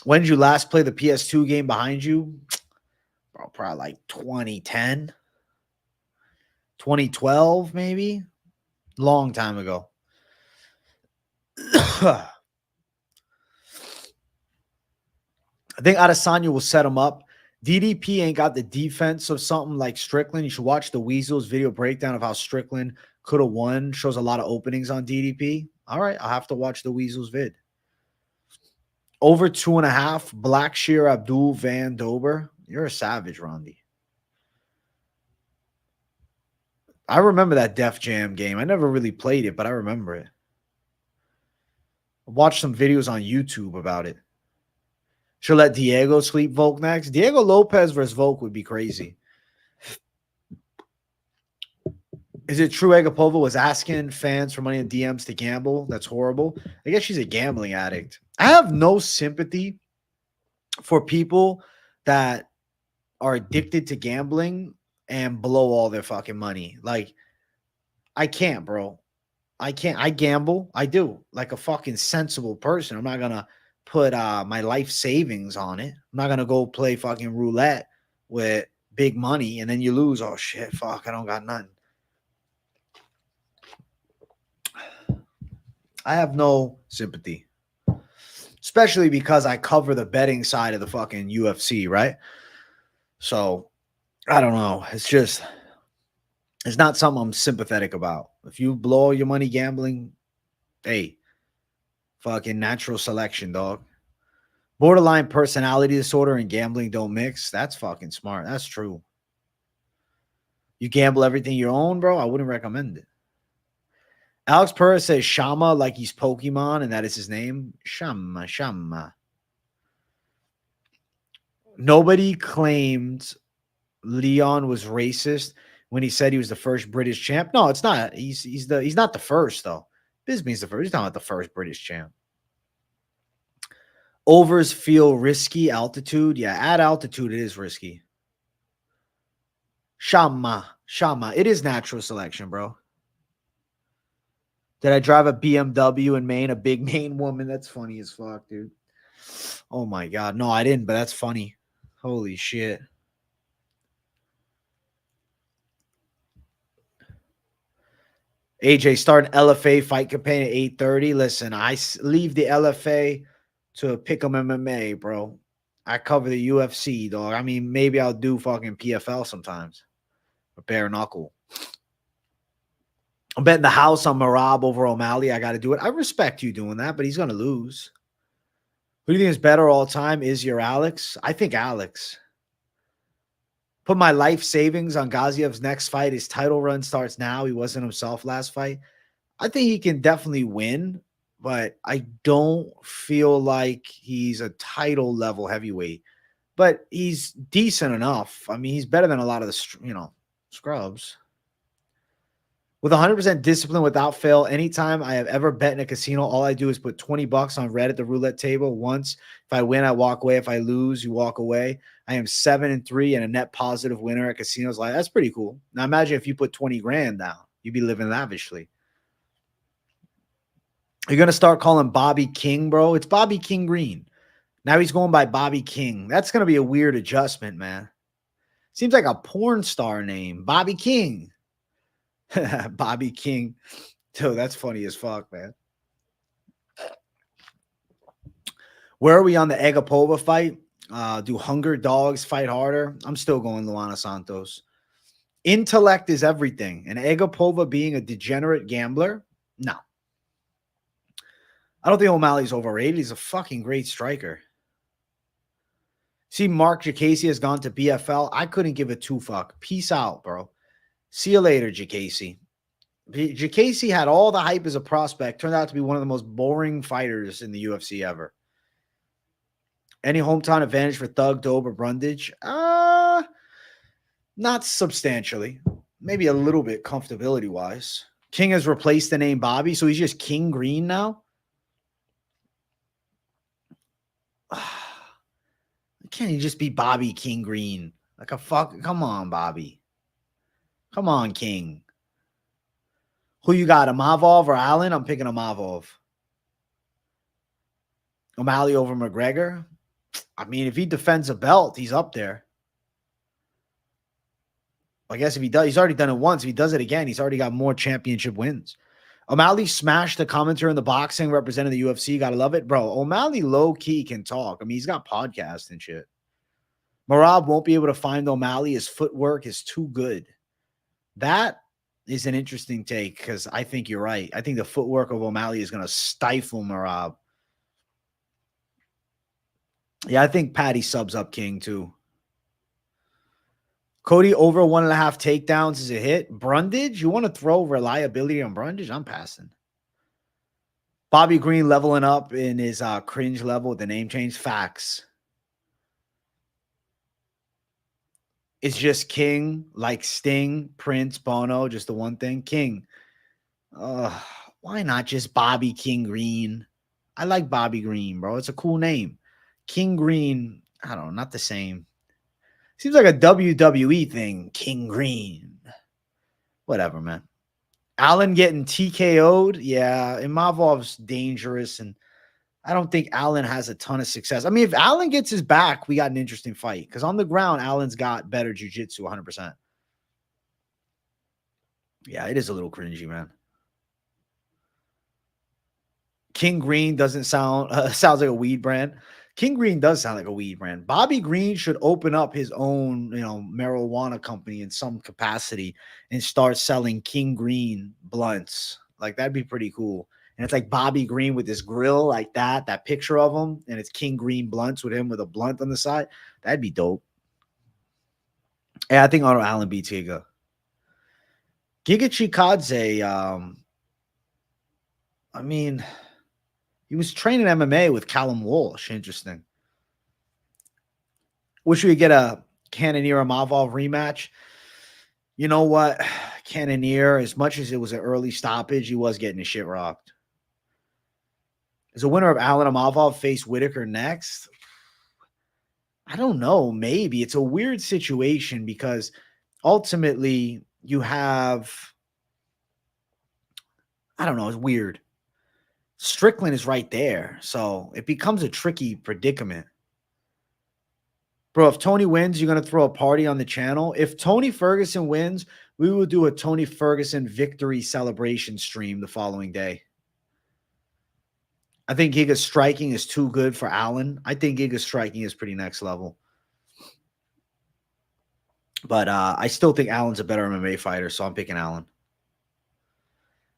When did you last play the PS2 game behind you? Bro, probably like 2010, 2012, maybe. Long time ago. I think Adesanya will set him up. DDP ain't got the defense of something like Strickland. You should watch the Weasels video breakdown of how Strickland could have won. Shows a lot of openings on DDP. All right, I'll have to watch the Weasels vid. Over 2.5. Blackshear Abdul Van Dober. You're a savage, Rondi. I remember that Def Jam game. I never really played it, but I remember it. I watched some videos on YouTube about it. Should let Diego sleep Volk next. Diego Lopez versus Volk would be crazy. Is it true Agapova was asking fans for money in DMs to gamble? That's horrible. I guess she's a gambling addict. I have no sympathy for people that are addicted to gambling and blow all their fucking money. Like, I can't, bro. I can't. I gamble. I do. Like a fucking sensible person. I'm not going to put my life savings on it. I'm not going to go play fucking roulette with big money and then you lose. Oh, shit. Fuck. I don't got nothing. I have no sympathy. especially because I cover the betting side of the fucking UFC, right? So I don't know. It's not something I'm sympathetic about. If you blow all your money gambling, hey, fucking natural selection, dog. Borderline personality disorder and gambling don't mix. That's fucking smart. That's true. You gamble everything you own, bro? I wouldn't recommend it. Alex Perez says Shama like he's Pokemon, and that is his name. Shama. Nobody claimed Leon was racist when he said he was the first British champ. No, it's not. He's not the first, though. Bisbee's the first. He's not the first British champ. Overs feel risky. Altitude. Yeah, at altitude, it is risky. Shama. It is natural selection, bro. Did I drive a BMW in Maine? A big Maine woman? That's funny as fuck, dude. Oh, my God. No, I didn't, but that's funny. Holy shit. AJ, start an LFA fight campaign at 8:30. Listen, I leave the LFA to pick 'em MMA, bro. I cover the UFC, dog. I mean, maybe I'll do fucking PFL sometimes. Or bare knuckle. I'm betting the house on Merab over O'Malley. I got to do it. I respect you doing that, but he's going to lose. Who do you think is better all time? Is your Alex? I think Alex. Put my life savings on Gaziev's next fight. His title run starts now. He wasn't himself last fight. I think he can definitely win, but I don't feel like he's a title level heavyweight. But he's decent enough. I mean, he's better than a lot of the, scrubs. With 100% discipline without fail, anytime I have ever bet in a casino, all I do is put $20 on red at the roulette table. Once, if I win, I walk away. If I lose, you walk away. I am 7-3 and a net positive winner at casinos. Like, that's pretty cool. Now imagine if you put 20 grand down, you'd be living lavishly. You're going to start calling Bobby King, bro. It's Bobby King Green. Now he's going by Bobby King. That's going to be a weird adjustment, man. Seems like a porn star name. Bobby King. Bobby King. Dude, that's funny as fuck, man. Where are we on the Agapova fight? Do Hunger Dogs fight harder? I'm still going Luana Santos. Intellect is everything. And Agapova being a degenerate gambler? No. I don't think O'Malley's overrated. He's a fucking great striker. See, Mark Jacasey has gone to BFL. I couldn't give a two fuck. Peace out, bro. See you later, Jacasey. Jacasey had all the hype as a prospect. Turned out to be one of the most boring fighters in the UFC ever. Any hometown advantage for Thug, Dober, Brundage? Not substantially. Maybe a little bit comfortability-wise. King has replaced the name Bobby, so he's just King Green now? Can't he just be Bobby King Green? Like a fuck. Come on, Bobby. Come on, King. Who you got, Amavov or Allen? I'm picking Amavov. O'Malley over McGregor? I mean, if he defends a belt, he's up there. I guess if he does, he's already done it once. If he does it again, he's already got more championship wins. O'Malley smashed the commentator in the boxing representing the UFC. Gotta love it. Bro, O'Malley low-key can talk. I mean, he's got podcasts and shit. Merab won't be able to find O'Malley. His footwork is too good. That is an interesting take because I think you're right. I think the footwork of O'Malley is going to stifle Merab. Yeah, I think Patty subs up King too. Cody over 1.5 takedowns is a hit. Brundage, you want to throw reliability on Brundage? I'm passing. Bobby Green leveling up in his cringe level with the name change. Facts. It's just King, like Sting, Prince, Bono, just the one thing. King. Why not just Bobby King Green? I like Bobby Green, bro. It's a cool name. King Green, I don't know, not the same. Seems like a WWE thing. King Green. Whatever, man. Allen getting TKO'd. Yeah, Imavov's dangerous, and I don't think Allen has a ton of success. I mean, if Allen gets his back, we got an interesting fight. Because on the ground, Allen's got better jiu-jitsu, 100%. Yeah, it is a little cringy, man. King Green doesn't sound sounds like a weed brand. King Green does sound like a weed brand. Bobby Green should open up his own, marijuana company in some capacity and start selling King Green blunts. Like that'd be pretty cool. And it's like Bobby Green with this grill like that picture of him, and it's King Green blunts with him with a blunt on the side. That'd be dope. Yeah, I think Arnold Allen beats Giga. Giga Chikadze, I mean, he was training MMA with Callum Walsh. Interesting. Wish we could get a Cannonier Mavov rematch. You know what? Cannonier, as much as it was an early stoppage, he was getting his shit rocked. Is the winner of Allen Amavov face Whitaker next? I don't know. Maybe. It's a weird situation because ultimately you have, I don't know. It's weird. Strickland is right there. So it becomes a tricky predicament. Bro, if Tony wins, you're going to throw a party on the channel. If Tony Ferguson wins, we will do a Tony Ferguson victory celebration stream the following day. I think Giga's striking is too good for Allen. I think Giga's striking is pretty next level. But I still think Allen's a better MMA fighter, so I'm picking Allen.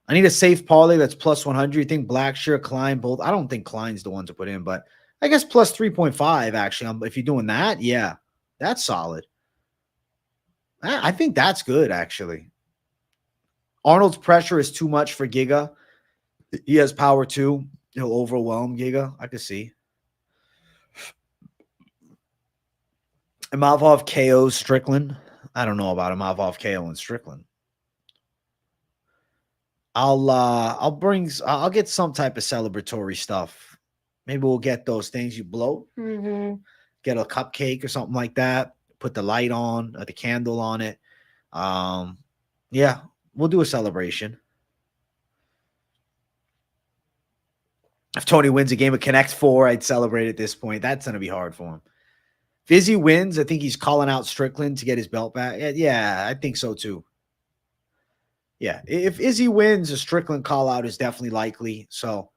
I need a safe parlay that's plus 100. You think Blackshear, Klein, both? I don't think Klein's the one to put in, but I guess plus 3.5, actually. If you're doing that, yeah, that's solid. I think that's good, actually. Arnold's pressure is too much for Giga. He has power, too. He'll overwhelm Giga. I could see. Imavov KO Strickland. I don't know about Imavov KO and Strickland. I'll get some type of celebratory stuff. Maybe we'll get those things you blow. Get a cupcake or something like that. Put the light on, the candle on it. Yeah, we'll do a celebration. If Tony wins a game of Connect 4, I'd celebrate at this point. That's going to be hard for him. If Izzy wins, I think he's calling out Strickland to get his belt back. Yeah, I think so too. Yeah, if Izzy wins, a Strickland call out is definitely likely. So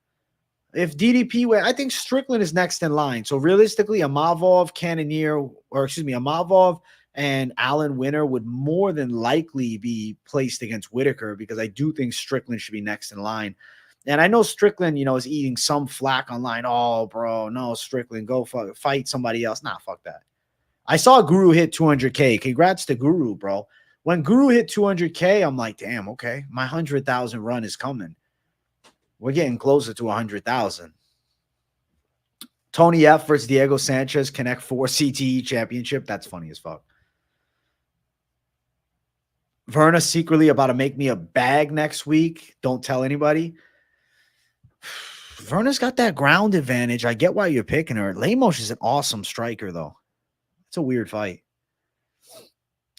if DDP wins, I think Strickland is next in line. So realistically, Amavov, Amavov and Allen winner would more than likely be placed against Whitaker because I do think Strickland should be next in line. And I know Strickland, is eating some flack online. Oh, bro, no, Strickland, go fight somebody else. Nah, fuck that. I saw Guru hit 200K. Congrats to Guru, bro. When Guru hit 200K, I'm like, damn, okay, my 100,000 run is coming. We're getting closer to 100,000. Tony F versus Diego Sanchez, Connect 4 CTE championship. That's funny as fuck. Verna secretly about to make me a bag next week. Don't tell anybody. Verna's got that ground advantage. I get why you're picking her. Lemos is an awesome striker, though. It's a weird fight.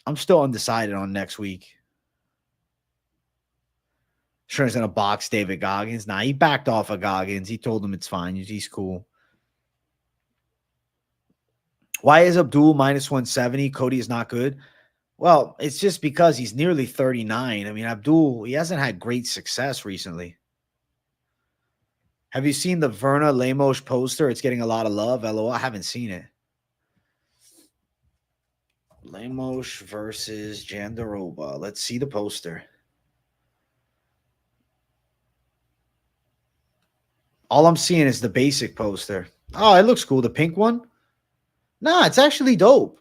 I'm still undecided on next week. Sure, he's going to box David Goggins. Nah, he backed off of Goggins. He told him it's fine. He's cool. Why is Abdul minus 170? Cody is not good. Well, it's just because he's nearly 39. I mean, Abdul, he hasn't had great success recently. Have you seen the Verna Lemos poster? It's getting a lot of love. LOL. I haven't seen it. Lemos versus Jandaroba. Let's see the poster. All I'm seeing is the basic poster. Oh, it looks cool. The pink one? Nah, it's actually dope.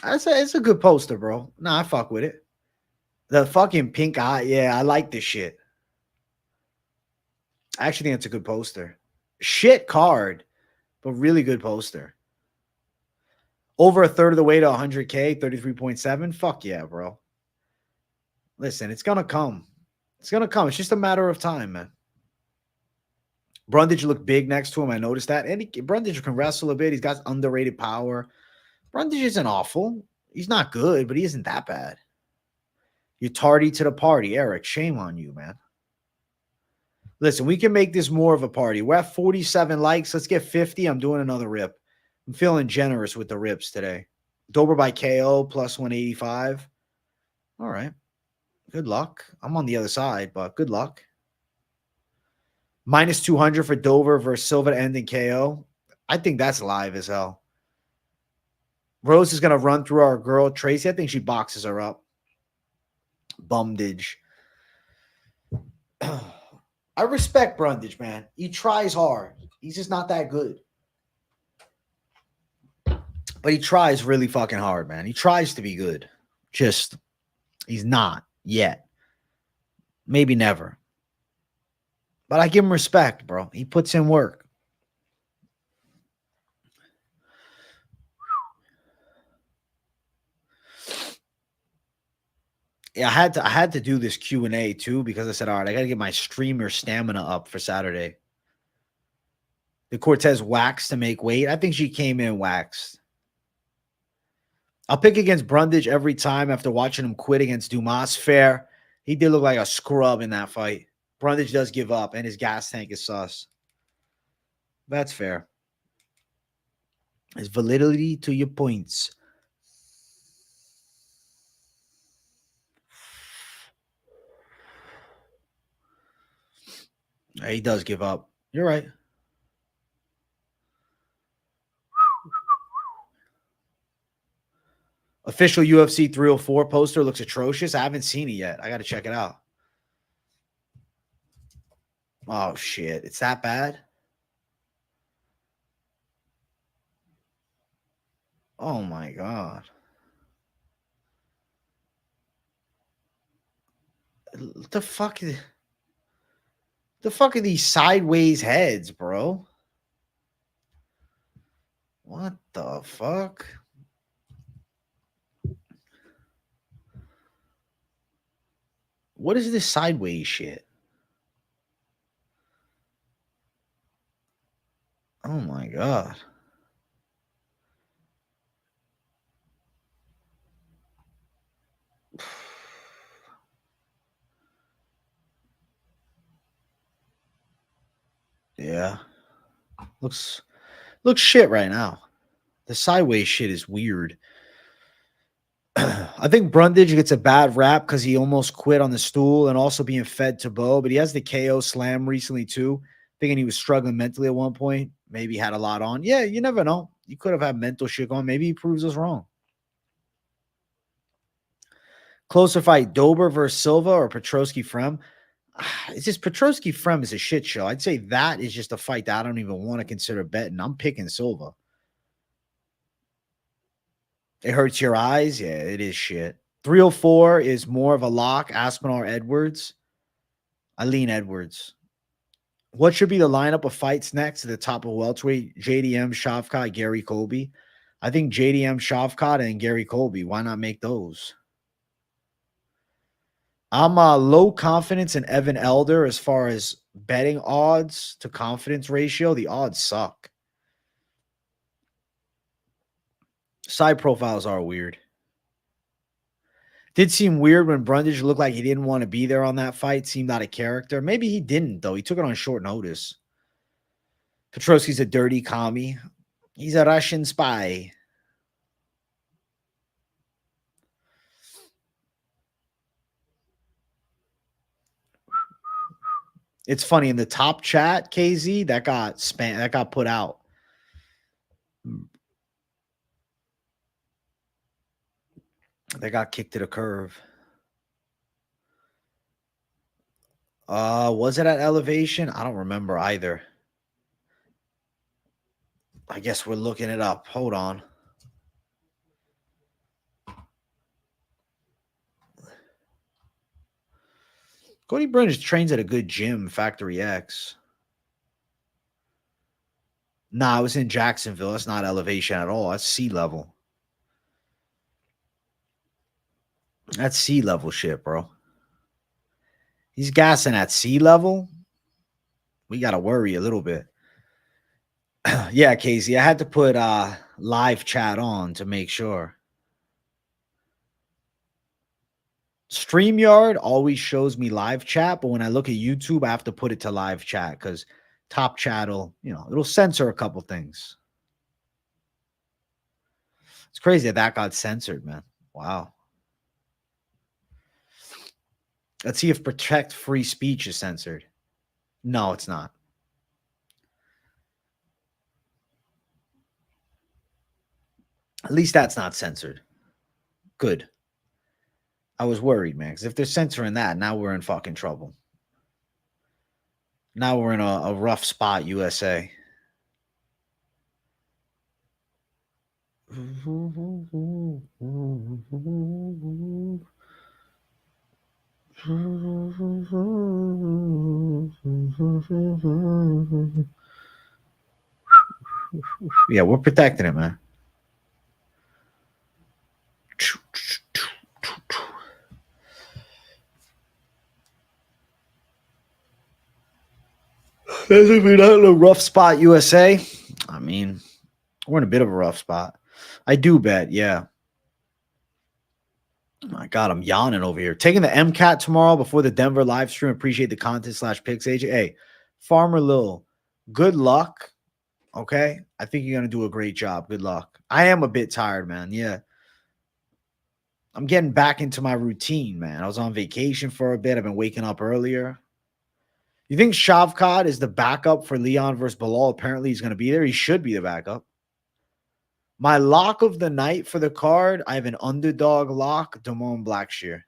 It's a good poster, bro. Nah, I fuck with it. The fucking pink eye. Yeah, I like this shit. I actually think it's a good poster. Shit card, but really good poster. Over a third of the way to 100K, 33.7. Fuck yeah, bro. Listen, it's going to come. It's going to come. It's just a matter of time, man. Brundage looked big next to him. I noticed that. And Brundage can wrestle a bit. He's got underrated power. Brundage isn't awful. He's not good, but he isn't that bad. You're tardy to the party, Eric. Shame on you, man. Listen, we can make this more of a party. We're at 47 likes. Let's get 50. I'm doing another rip. I'm feeling generous with the rips today. Dober by KO plus 185. All right. Good luck. I'm on the other side, but good luck. Minus 200 for Dober versus Silva to end in KO. I think that's live as hell. Rose is going to run through our girl, Tracy. I think she boxes her up. Bumdage. I respect Brundage, man. He tries hard. He's just not that good. But he tries really fucking hard, man. He tries to be good. Just, he's not yet. Maybe never. But I give him respect, bro. He puts in work. Yeah, I had to do this Q&A too because I said, all right, I got to get my streamer stamina up for Saturday. Did Cortez wax to make weight? I think she came in waxed. I'll pick against Brundage every time after watching him quit against Dumas. Fair. He did look like a scrub in that fight. Brundage does give up, and his gas tank is sus. That's fair. There's validity to your points. He does give up. You're right. Official UFC 304 poster looks atrocious. I haven't seen it yet. I got to check it out. Oh, shit. It's that bad? Oh, my God. What the fuck? The fuck are these sideways heads, bro? What the fuck? What is this sideways shit? Oh my God. Yeah. Looks shit right now. The sideways shit is weird. I think Brundage gets a bad rap because he almost quit on the stool and also being fed to Bo, but he has the KO slam recently too. Thinking he was struggling mentally at one point. Maybe had a lot on. Yeah, you never know. You could have had mental shit going. Maybe he proves us wrong. Closer fight, Dober versus Silva or Petrosky Frem. It's just Petrosky Frem is a shit show. I'd say that is just a fight that I don't even want to consider betting. I'm picking Silva. It hurts your eyes. Yeah, it is shit. 304 is more of a lock. Aspinall Edwards. I lean Edwards. What should be the lineup of fights next to the top of welterweight? JDM, Shavkat, Gary Colby. I think JDM, Shavkat, and Gary Colby. Why not make those? I'm low confidence in Evan Elder as far as betting odds to confidence ratio. The odds suck. Side profiles are weird. Did seem weird when Brundage looked like he didn't want to be there on that fight. Seemed out of character. Maybe he didn't, though. He took it on short notice. Petrosky's a dirty commie. He's a Russian spy. It's funny in the top chat, KZ, that got put out. They got kicked to the curve. Was it at elevation? I don't remember either. I guess we're looking it up. Hold on. Cody Brundage trains at a good gym, Factory X. Nah, I was in Jacksonville. That's not elevation at all. That's sea level. That's sea level shit, bro. He's gassing at sea level. We got to worry a little bit. Yeah, Casey, I had to put live chat on to make sure. StreamYard always shows me live chat, but when I look at YouTube, I have to put it to live chat because top chat will, it'll censor a couple things. It's crazy that got censored, man. Wow. Let's see if protect free speech is censored. No, it's not. At least that's not censored. Good. I was worried, man, because if they're censoring that, now we're in fucking trouble. Now we're in a rough spot, USA. Yeah, we're protecting it, man. As if we're not in a rough spot, USA. I mean, we're in a bit of a rough spot. I do bet, yeah. My God, I'm yawning over here. Taking the MCAT tomorrow before the Denver live stream. Appreciate the content /picks agent. Hey, Farmer Lil, good luck. Okay. I think you're going to do a great job. Good luck. I am a bit tired, man. Yeah. I'm getting back into my routine, man. I was on vacation for a bit. I've been waking up earlier. You think Shavkat is the backup for Leon versus Bilal? Apparently he's going to be there. He should be the backup. My lock of the night for the card, I have an underdog lock, Damon Blackshear.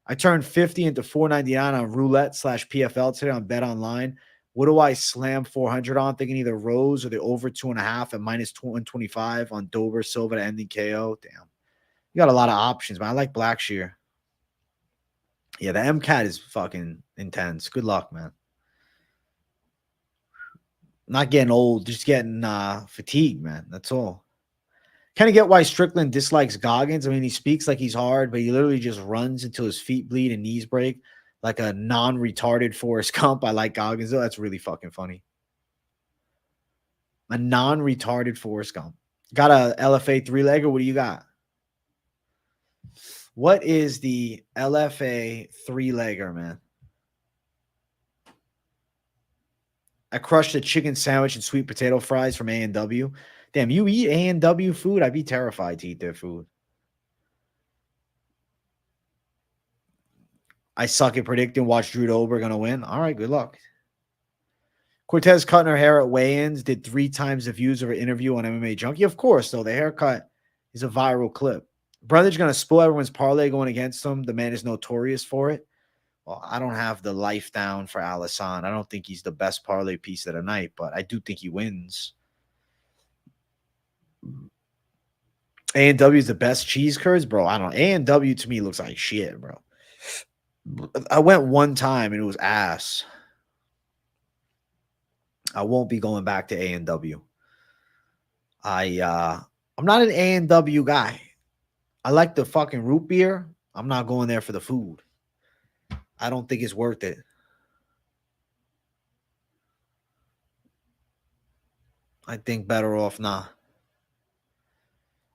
I turned 50 into $4.99 on roulette /PFL today on Bet Online. What do I slam 400 on? Thinking either Rose or the over 2.5 at minus 125 on Dober, Silva to ending KO. Damn. You got a lot of options, man. I like Blackshear. Yeah, the MCAT is fucking intense. Good luck, man. Not getting old, just getting fatigued, man. That's all. Kind of get why Strickland dislikes Goggins. I mean, he speaks like he's hard, but he literally just runs until his feet bleed and knees break like a non-retarded Forrest Gump. I like Goggins, though. That's really fucking funny. A non-retarded Forrest Gump. Got a LFA 3-legger? What do you got? What is the LFA 3-legger, man? I crushed a chicken sandwich and sweet potato fries from A&W. Damn, you eat A&W food? I'd be terrified to eat their food. I suck at predicting. Watch Drew Dober going to win. All right, good luck. Cortez cutting her hair at weigh-ins. Did 3 times the views of her interview on MMA Junkie. Of course, though. The haircut is a viral clip. Brother's going to spoil everyone's parlay going against him. The man is notorious for it. Well, I don't have the life down for Alhassan. I don't think he's the best parlay piece of the night, but I do think he wins. A&W is the best cheese curds, bro. I don't know. A&W to me looks like shit, bro. I went one time and it was ass. I won't be going back to A&W. I'm not an A&W guy. I like the fucking root beer. I'm not going there for the food. I don't think it's worth it. I think better off not.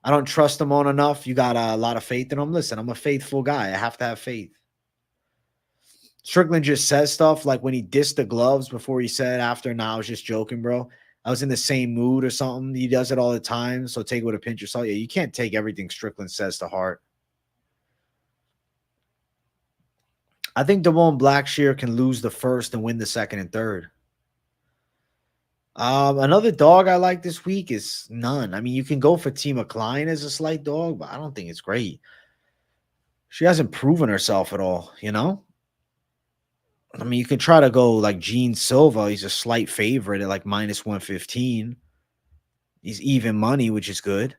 I don't trust them on enough. You got a lot of faith in them. Listen, I'm a faithful guy. I have to have faith. Strickland just says stuff like when he dissed the gloves before he said after, nah, I was just joking, bro. I was in the same mood or something. He does it all the time, so take it with a pinch of salt. Yeah, you can't take everything Strickland says to heart. I think Damon Blackshear can lose the first and win the second and third. Another dog I like this week is none. I mean, you can go for Tima Klein as a slight dog, but I don't think it's great. She hasn't proven herself at all, you know? I mean, you can try to go like Gene Silva. He's a slight favorite at like minus 115. He's even money, which is good.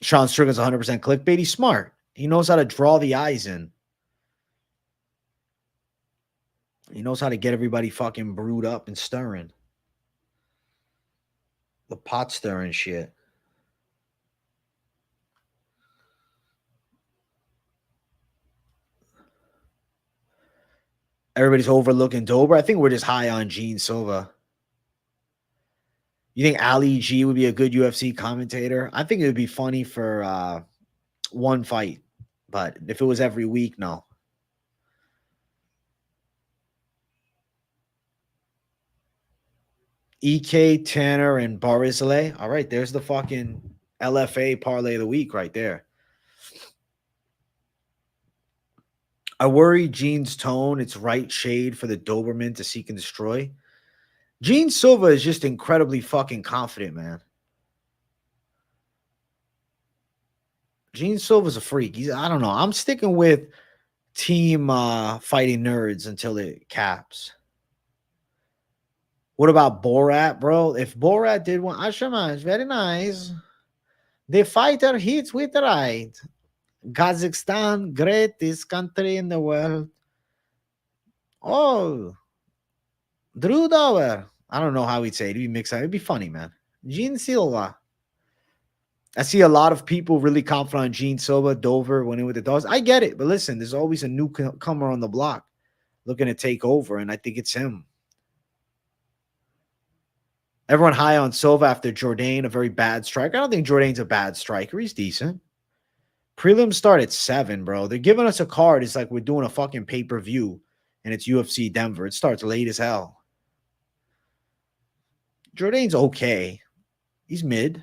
Sean Strickland's 100% clickbait. He's smart. He knows how to draw the eyes in. He knows how to get everybody fucking brewed up and stirring. The pot stirring shit. Everybody's overlooking Dober. I think we're just high on Gene Silva. You think Ali G would be a good UFC commentator? I think it would be funny for one fight. But if it was every week, no. EK, Tanner, and Barizale. All right, there's the fucking LFA parlay of the week right there. I worry Gene's tone. It's right shade for the Doberman to seek and destroy. Gene Silva is just incredibly fucking confident, man. Gene Silva's a freak. I don't know. I'm sticking with team fighting nerds until it caps. What about Borat, bro? If Borat did one, Ashamash, very nice. The fighter hits with the right. Kazakhstan, greatest country in the world. Oh, Drew Dober. I don't know how he'd say it. It'd be mixed up. It'd be funny, man. Gene Silva. I see a lot of people really confident on Gene Silva, Dover, winning with the dogs. I get it, but listen, there's always a newcomer on the block looking to take over, and I think it's him. Everyone high on Silva after Jourdain, a very bad striker. I don't think Jourdain's a bad striker. He's decent. Prelims start at 7, bro. They're giving us a card. It's like we're doing a fucking pay-per-view, and it's UFC Denver. It starts late as hell. Jourdain's okay. He's mid.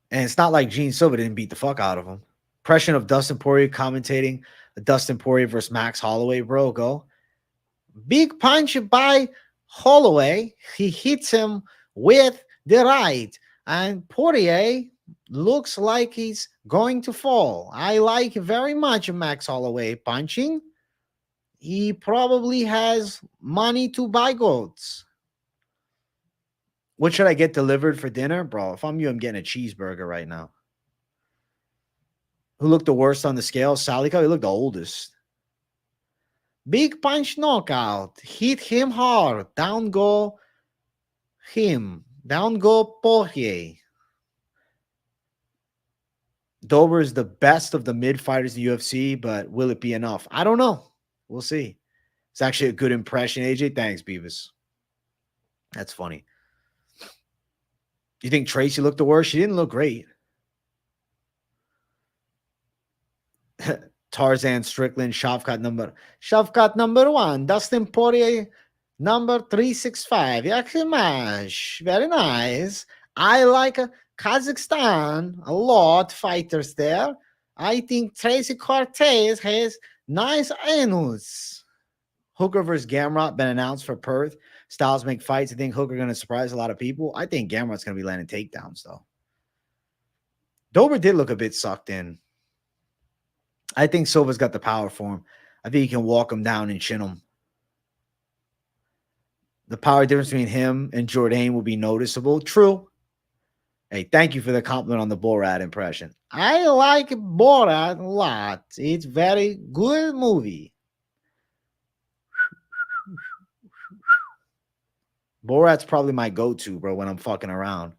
And it's not like Gene Silva didn't beat the fuck out of him. Impression of Dustin Poirier commentating Dustin Poirier versus Max Holloway, bro. Go. Big punch by Holloway. He hits him with the right. And Poirier looks like he's going to fall. I like very much Max Holloway punching. He probably has money to buy goats. What should I get delivered for dinner? Bro, if I'm you, I'm getting a cheeseburger right now. Who looked the worst on the scale? Salikhov. He looked the oldest. Big punch knockout. Hit him hard. Down go him. Down go Poirier. Dober is the best of the mid fighters in the UFC, but will it be enough? I don't know. We'll see. It's actually a good impression, AJ. Thanks, Beavis. That's funny. You think Tracy looked the worst? She didn't look great. Tarzan Strickland, Shavkat number 1. Dustin Poirier, number 365. Yakimash. Very nice. I like Kazakhstan a lot. Fighters there. I think Tracy Cortez has nice anus. Hooker versus Gamrot been announced for Perth. Styles make fights. I think Hooker going to surprise a lot of people. I think Gamrot's going to be landing takedowns, though. Dober did look a bit sucked in. I think Silva's got the power for him. I think he can walk him down and chin him. The power difference between him and Jourdain will be noticeable. True. Hey, thank you for the compliment on the Borat impression. I like Borat a lot. It's very good movie. Borat's probably my go-to, bro, when I'm fucking around.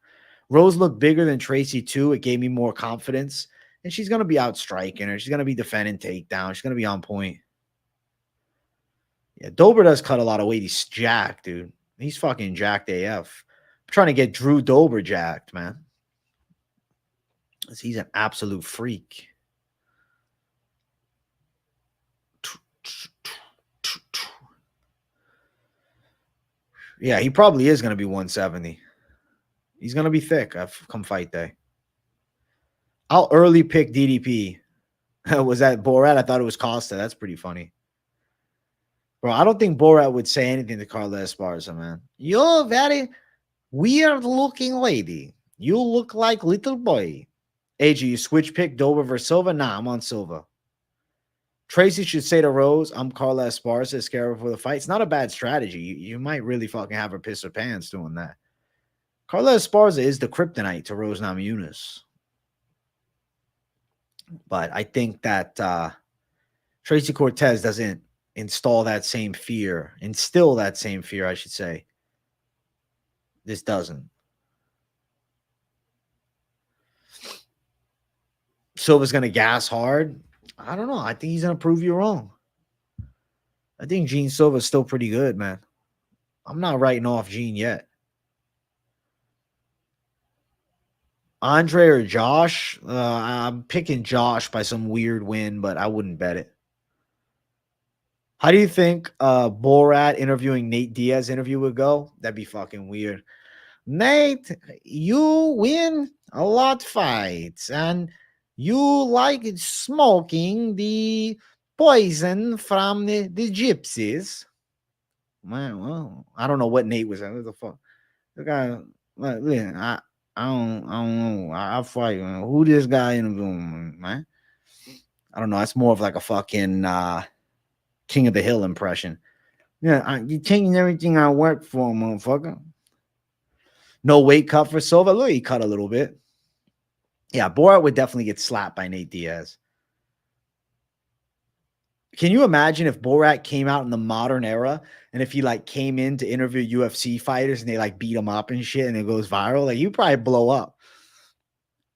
Rose looked bigger than Tracy, too. It gave me more confidence. And she's going to be out striking her. She's going to be defending takedown. She's going to be on point. Yeah, Dober does cut a lot of weight. He's jacked, dude. He's fucking jacked AF. I'm trying to get Drew Dober jacked, man. He's an absolute freak. Yeah, he probably is going to be 170. He's going to be thick come fight day. I'll early pick DDP. Was that Borat? I thought it was Costa. That's pretty funny. Bro, I don't think Borat would say anything to Carla Esparza, man. You're a very weird-looking lady. You look like little boy. AJ, you switch pick Dober versus Silva? Nah, I'm on Silva. Tracy should say to Rose, I'm Carla Esparza, scare her for the fight. It's not a bad strategy. You might really fucking have her piss her pants doing that. Carla Esparza is the kryptonite to Rose Namjunas. But I think that Tracy Cortez doesn't instill that same fear, I should say. This doesn't. Silva's going to gas hard. I don't know. I think he's going to prove you wrong. I think Gene Silva's still pretty good, man. I'm not writing off Gene yet. Andre or Josh? I'm picking Josh by some weird win, but I wouldn't bet it. How do you think Borat interviewing Nate Diaz interview would go? That'd be fucking weird. Nate, you win a lot of fights, and you like smoking the poison from the gypsies. Man, well, I don't know what Nate was at. What the fuck? The guy, like, listen, I don't know. I'll fight, man. Who this guy interviewing, man? I don't know. It's more of like a fucking King of the Hill impression. Yeah, you changing everything I work for, motherfucker. No weight cut for Silva. Look, he cut a little bit. Yeah, Borat would definitely get slapped by Nate Diaz. Can you imagine if Borat came out in the modern era and if he like came in to interview UFC fighters and they like beat him up and shit and it goes viral? Like, you probably blow up.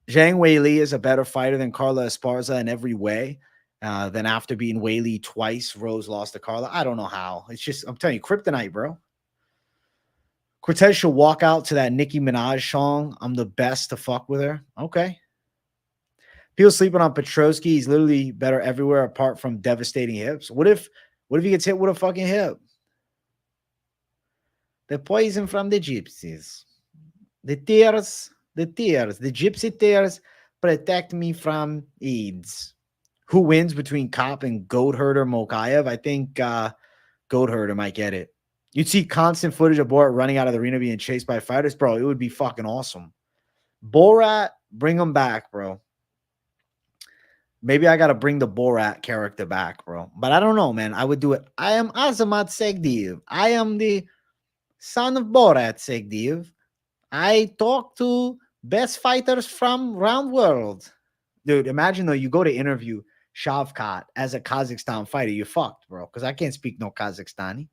Zhang Weili is a better fighter than Carla Esparza in every way. Then after beating Weili twice, Rose lost to Carla. I don't know how. It's just, I'm telling you, kryptonite, bro. Cortez should walk out to that Nicki Minaj song. I'm the best to fuck with her. Okay. People sleeping on Petrosky. He's literally better everywhere apart from devastating hips. What if he gets hit with a fucking hip? The poison from the gypsies. The tears, the gypsy tears protect me from AIDS. Who wins between Cop and Goat Herder Mokayev? I think Goat Herder might get it. You'd see constant footage of Borat running out of the arena being chased by fighters. Bro, it would be fucking awesome. Borat, bring him back, bro. Maybe I got to bring the Borat character back, bro. But I don't know, man. I would do it. I am Azamat Segdiv. I am the son of Borat Segdiv. I talk to best fighters from around world. Dude, imagine though, you go to interview Shavkat as a Kazakhstan fighter. You're fucked, bro, because I can't speak no Kazakhstani.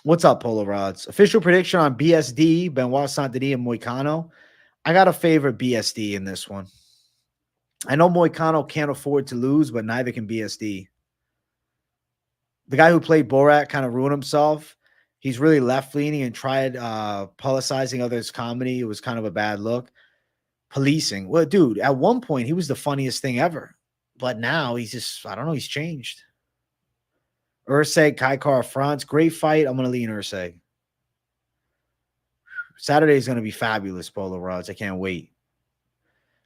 What's up, Polo Rods? Official prediction on BSD, Benoit Saint-Denis, and Moicano. I got to favor BSD in this one. I know Moicano can't afford to lose, but neither can BSD. The guy who played Borat kind of ruined himself. He's really left-leaning and tried publicizing others' comedy. It was kind of a bad look. Policing. Well, dude, at one point, he was the funniest thing ever. But now he's just, I don't know, he's changed. Urseg, Kaikar, France. Great fight. I'm going to lean Urseg. Saturday is going to be fabulous, Polo Rods. I can't wait.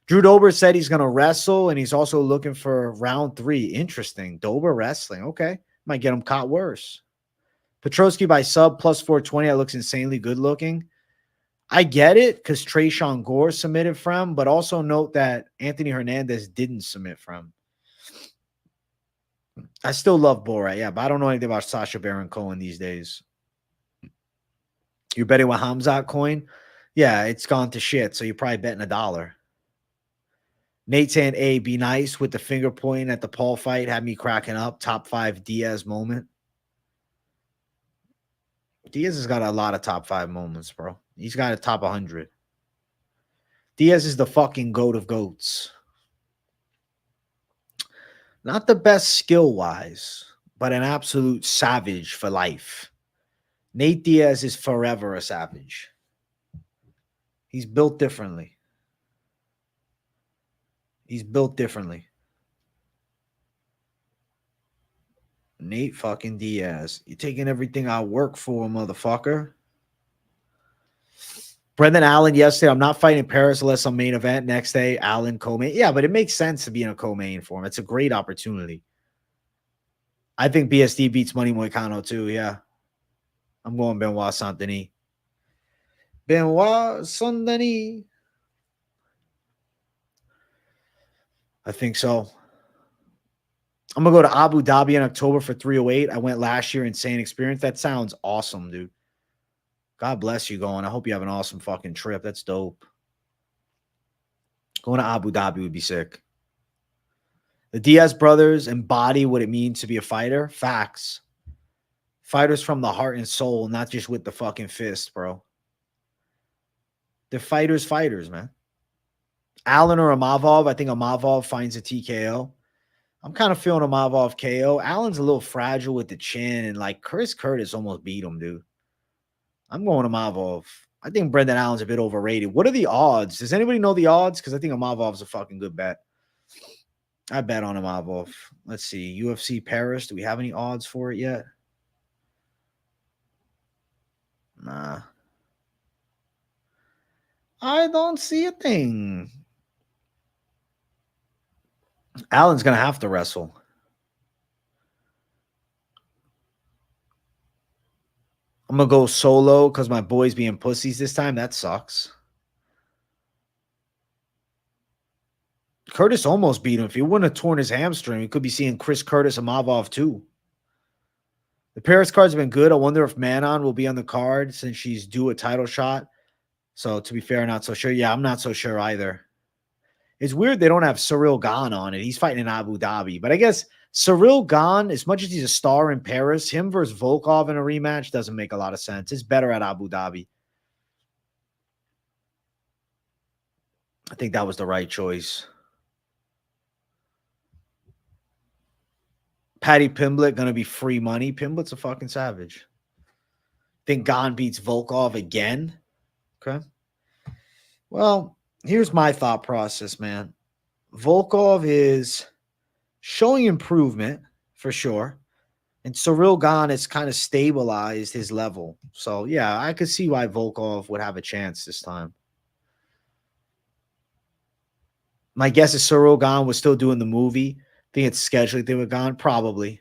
Drew Dober said he's going to wrestle, and he's also looking for round 3. Interesting. Dober wrestling. Okay. Might get him caught worse. Petrosky by sub plus 420. That looks insanely good looking. I get it because Trayshawn Gore submitted from, but also note that Anthony Hernandez didn't submit from. I still love Borat, yeah, but I don't know anything about Sacha Baron Cohen these days. You're betting with Hamzat coin? Yeah, it's gone to shit, so you're probably betting $1. Nate saying, A, be nice with the finger pointing at the Paul fight. Had me cracking up. Top 5 Diaz moment. Diaz has got a lot of top 5 moments, bro. He's got a top 100. Diaz is the fucking goat of goats. Not the best skill-wise, but an absolute savage for life. Nate Diaz is forever a savage. He's built differently. He's built differently. Nate fucking Diaz. You're taking everything I work for, motherfucker. Brendan Allen yesterday. I'm not fighting Paris unless I'm main event. Next day, Allen co-main. Yeah, but it makes sense to be in a co-main for him. It's a great opportunity. I think BSD beats Money Moicano too. Yeah. I'm going Benoit Saint-Denis. Benoit Saint-Denis. I think so. I'm going to go to Abu Dhabi in October for 308. I went last year. Insane experience. That sounds awesome, dude. God bless you going. I hope you have an awesome fucking trip. That's dope. Going to Abu Dhabi would be sick. The Diaz brothers embody what it means to be a fighter. Facts. Fighters from the heart and soul, not just with the fucking fist, bro. They're fighters, man. Allen or Amavov. I think Amavov finds a TKO. I'm kind of feeling Amavov KO. Allen's a little fragile with the chin, and like Chris Curtis almost beat him, dude. I'm going Amavov. I think Brendan Allen's a bit overrated. What are the odds? Does anybody know the odds? Because I think Amavov's a fucking good bet. I bet on Amavov. Let's see. UFC Paris. Do we have any odds for it yet? Nah. I don't see a thing. Allen's going to have to wrestle. I'm going to go solo because my boy's being pussies this time. That sucks. Curtis almost beat him. If he wouldn't have torn his hamstring, we could be seeing Chris Curtis Amavov too. The Paris cards have been good. I wonder if Manon will be on the card since she's due a title shot. So to be fair, not so sure. Yeah, I'm not so sure either. It's weird they don't have Cyril Gane on it. He's fighting in Abu Dhabi. But I guess Cyril Gane, as much as he's a star in Paris, him versus Volkov in a rematch doesn't make a lot of sense. It's better at Abu Dhabi. I think that was the right choice. Paddy Pimblett going to be free money. Pimblett's a fucking savage. Think Gane beats Volkov again? Okay. Well, here's my thought process, man. Volkov is showing improvement for sure. And Cyril Gane has kind of stabilized his level. So, yeah, I could see why Volkov would have a chance this time. My guess is Cyril Gane was still doing the movie. I think it's scheduling thing with Gane. Probably.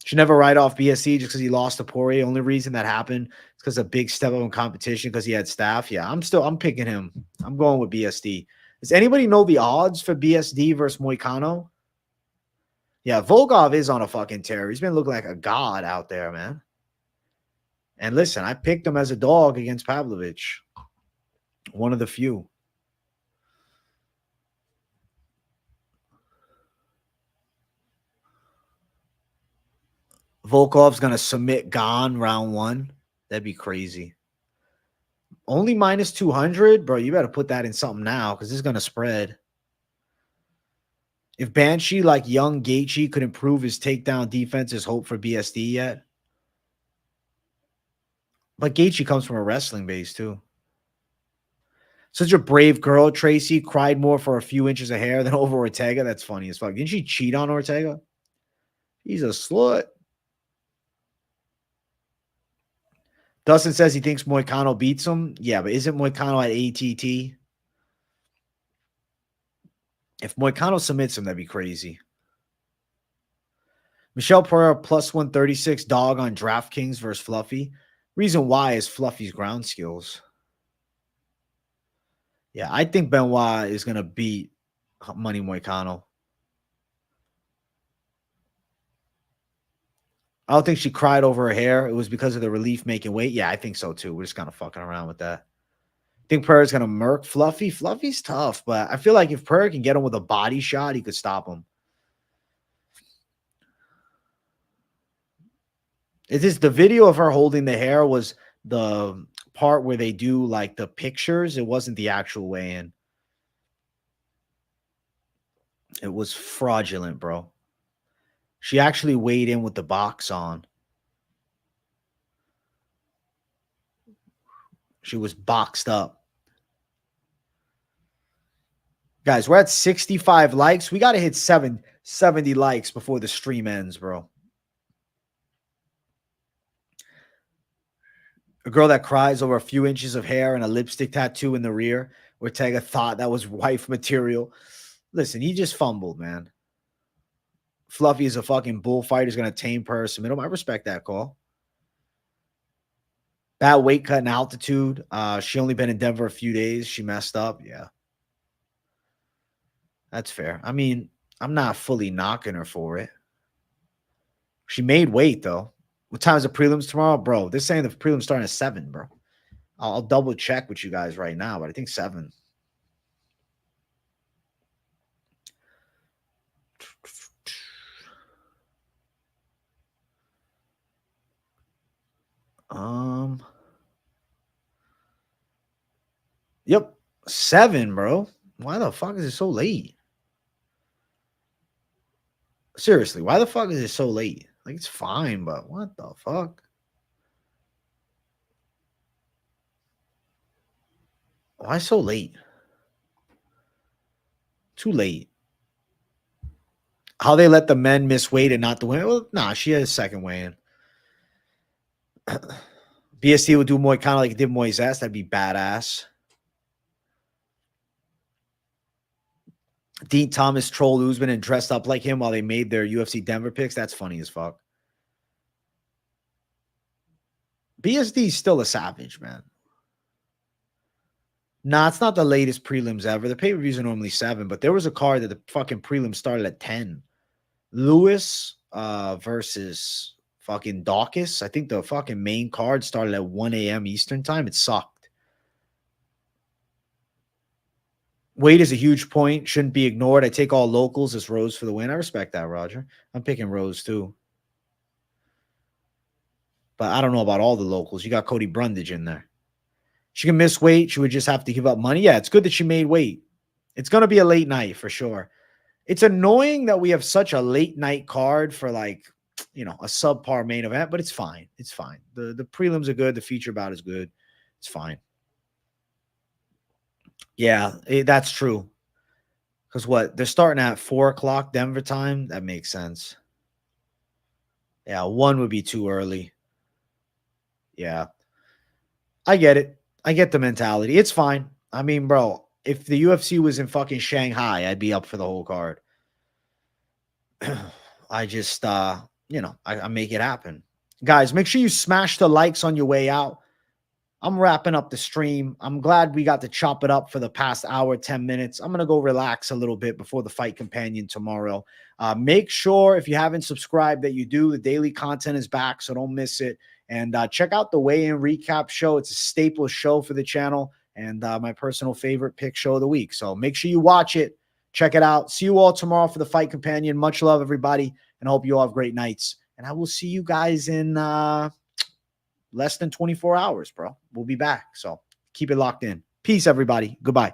Should never write off BSD just because he lost to Poirier. Only reason that happened is because a big step up in competition because he had staff. Yeah, I'm picking him. I'm going with BSD. Does anybody know the odds for BSD versus Moicano? Yeah, Volkov is on a fucking tear. He's been looking like a god out there, man. And listen, I picked him as a dog against Pavlovich. One of the few. Volkov's going to submit Gane round one. That'd be crazy. Only minus 200? Bro, you better put that in something now because this is going to spread. If Banshee, like young Gaethje, could improve his takedown defense, is hope for BSD yet? But Gaethje comes from a wrestling base, too. Such a brave girl, Tracy, cried more for a few inches of hair than over Ortega. That's funny as fuck. Didn't she cheat on Ortega? He's a slut. Dustin says he thinks Moicano beats him. Yeah, but isn't Moicano at ATT? If Moicano submits him, that'd be crazy. Michelle Pereira plus 136 dog on DraftKings versus Fluffy. Reason why is Fluffy's ground skills. Yeah, I think Benoit is going to beat Money Moicano. I don't think she cried over her hair. It was because of the relief making weight. Yeah, I think so too. We're just kind of fucking around with that. I think Pereira's going to murk Fluffy. Fluffy's tough, but I feel like if Pereira can get him with a body shot, he could stop him. It is the video of her holding the hair was the part where they do like the pictures. It wasn't the actual weigh-in. It was fraudulent, bro. She actually weighed in with the box on. She was boxed up. Guys, we're at 65 likes. We got to hit 70 likes before the stream ends, bro. A girl that cries over a few inches of hair and a lipstick tattoo in the rear. Ortega thought that was wife material. Listen, he just fumbled, man. Fluffy is a fucking bullfighter. He's going to tame Pereira, submit him. I respect that call. Bad weight cut and altitude. She only been in Denver a few days. She messed up. Yeah. That's fair. I mean, I'm not fully knocking her for it. She made weight, though. What time is the prelims tomorrow? Bro, they're saying the prelims starting at 7, bro. I'll double check with you guys right now, but I think 7. Yep, 7, bro. Why the fuck is it so late? Seriously, why the fuck is it so late? Like, it's fine, but what the fuck? Why so late? Too late. How they let the men miss weight and not the women? Well, nah, she had a second weigh-in. BST would do Moicano like it did Moises. That'd be badass. Dean Thomas trolled Usman and dressed up like him while they made their UFC Denver picks. That's funny as fuck. BSD is still a savage, man. Nah, it's not the latest prelims ever. The pay-per-views are normally 7, but there was a card that the fucking prelim started at 10. Lewis versus fucking Dawkins. I think the fucking main card started at 1 a.m. Eastern time. It sucked. Weight is a huge point. Shouldn't be ignored. I take all locals as Rose for the win. I respect that, Roger. I'm picking Rose too. But I don't know about all the locals. You got Cody Brundage in there. She can miss weight. She would just have to give up money. Yeah, it's good that she made weight. It's going to be a late night for sure. It's annoying that we have such a late night card for like, you know, a subpar main event, but it's fine. It's fine. The prelims are good. The feature bout is good. It's fine. Yeah, that's true. Because what? They're starting at 4 o'clock Denver time. That makes sense. Yeah, 1 would be too early. Yeah. I get it. I get the mentality. It's fine. I mean, bro, if the UFC was in fucking Shanghai, I'd be up for the whole card. I just, you know, I make it happen. Guys, make sure you smash the likes on your way out. I'm wrapping up the stream. I'm glad we got to chop it up for the past hour, 10 minutes. I'm going to go relax a little bit before the Fight Companion tomorrow. Make sure if you haven't subscribed that you do. The daily content is back, so don't miss it. And check out the weigh-in recap show. It's a staple show for the channel and my personal favorite pick show of the week. So make sure you watch it. Check it out. See you all tomorrow for the Fight Companion. Much love, everybody, and I hope you all have great nights. And I will see you guys in less than 24 hours, bro. We'll be back. So keep it locked in. Peace, everybody. Goodbye.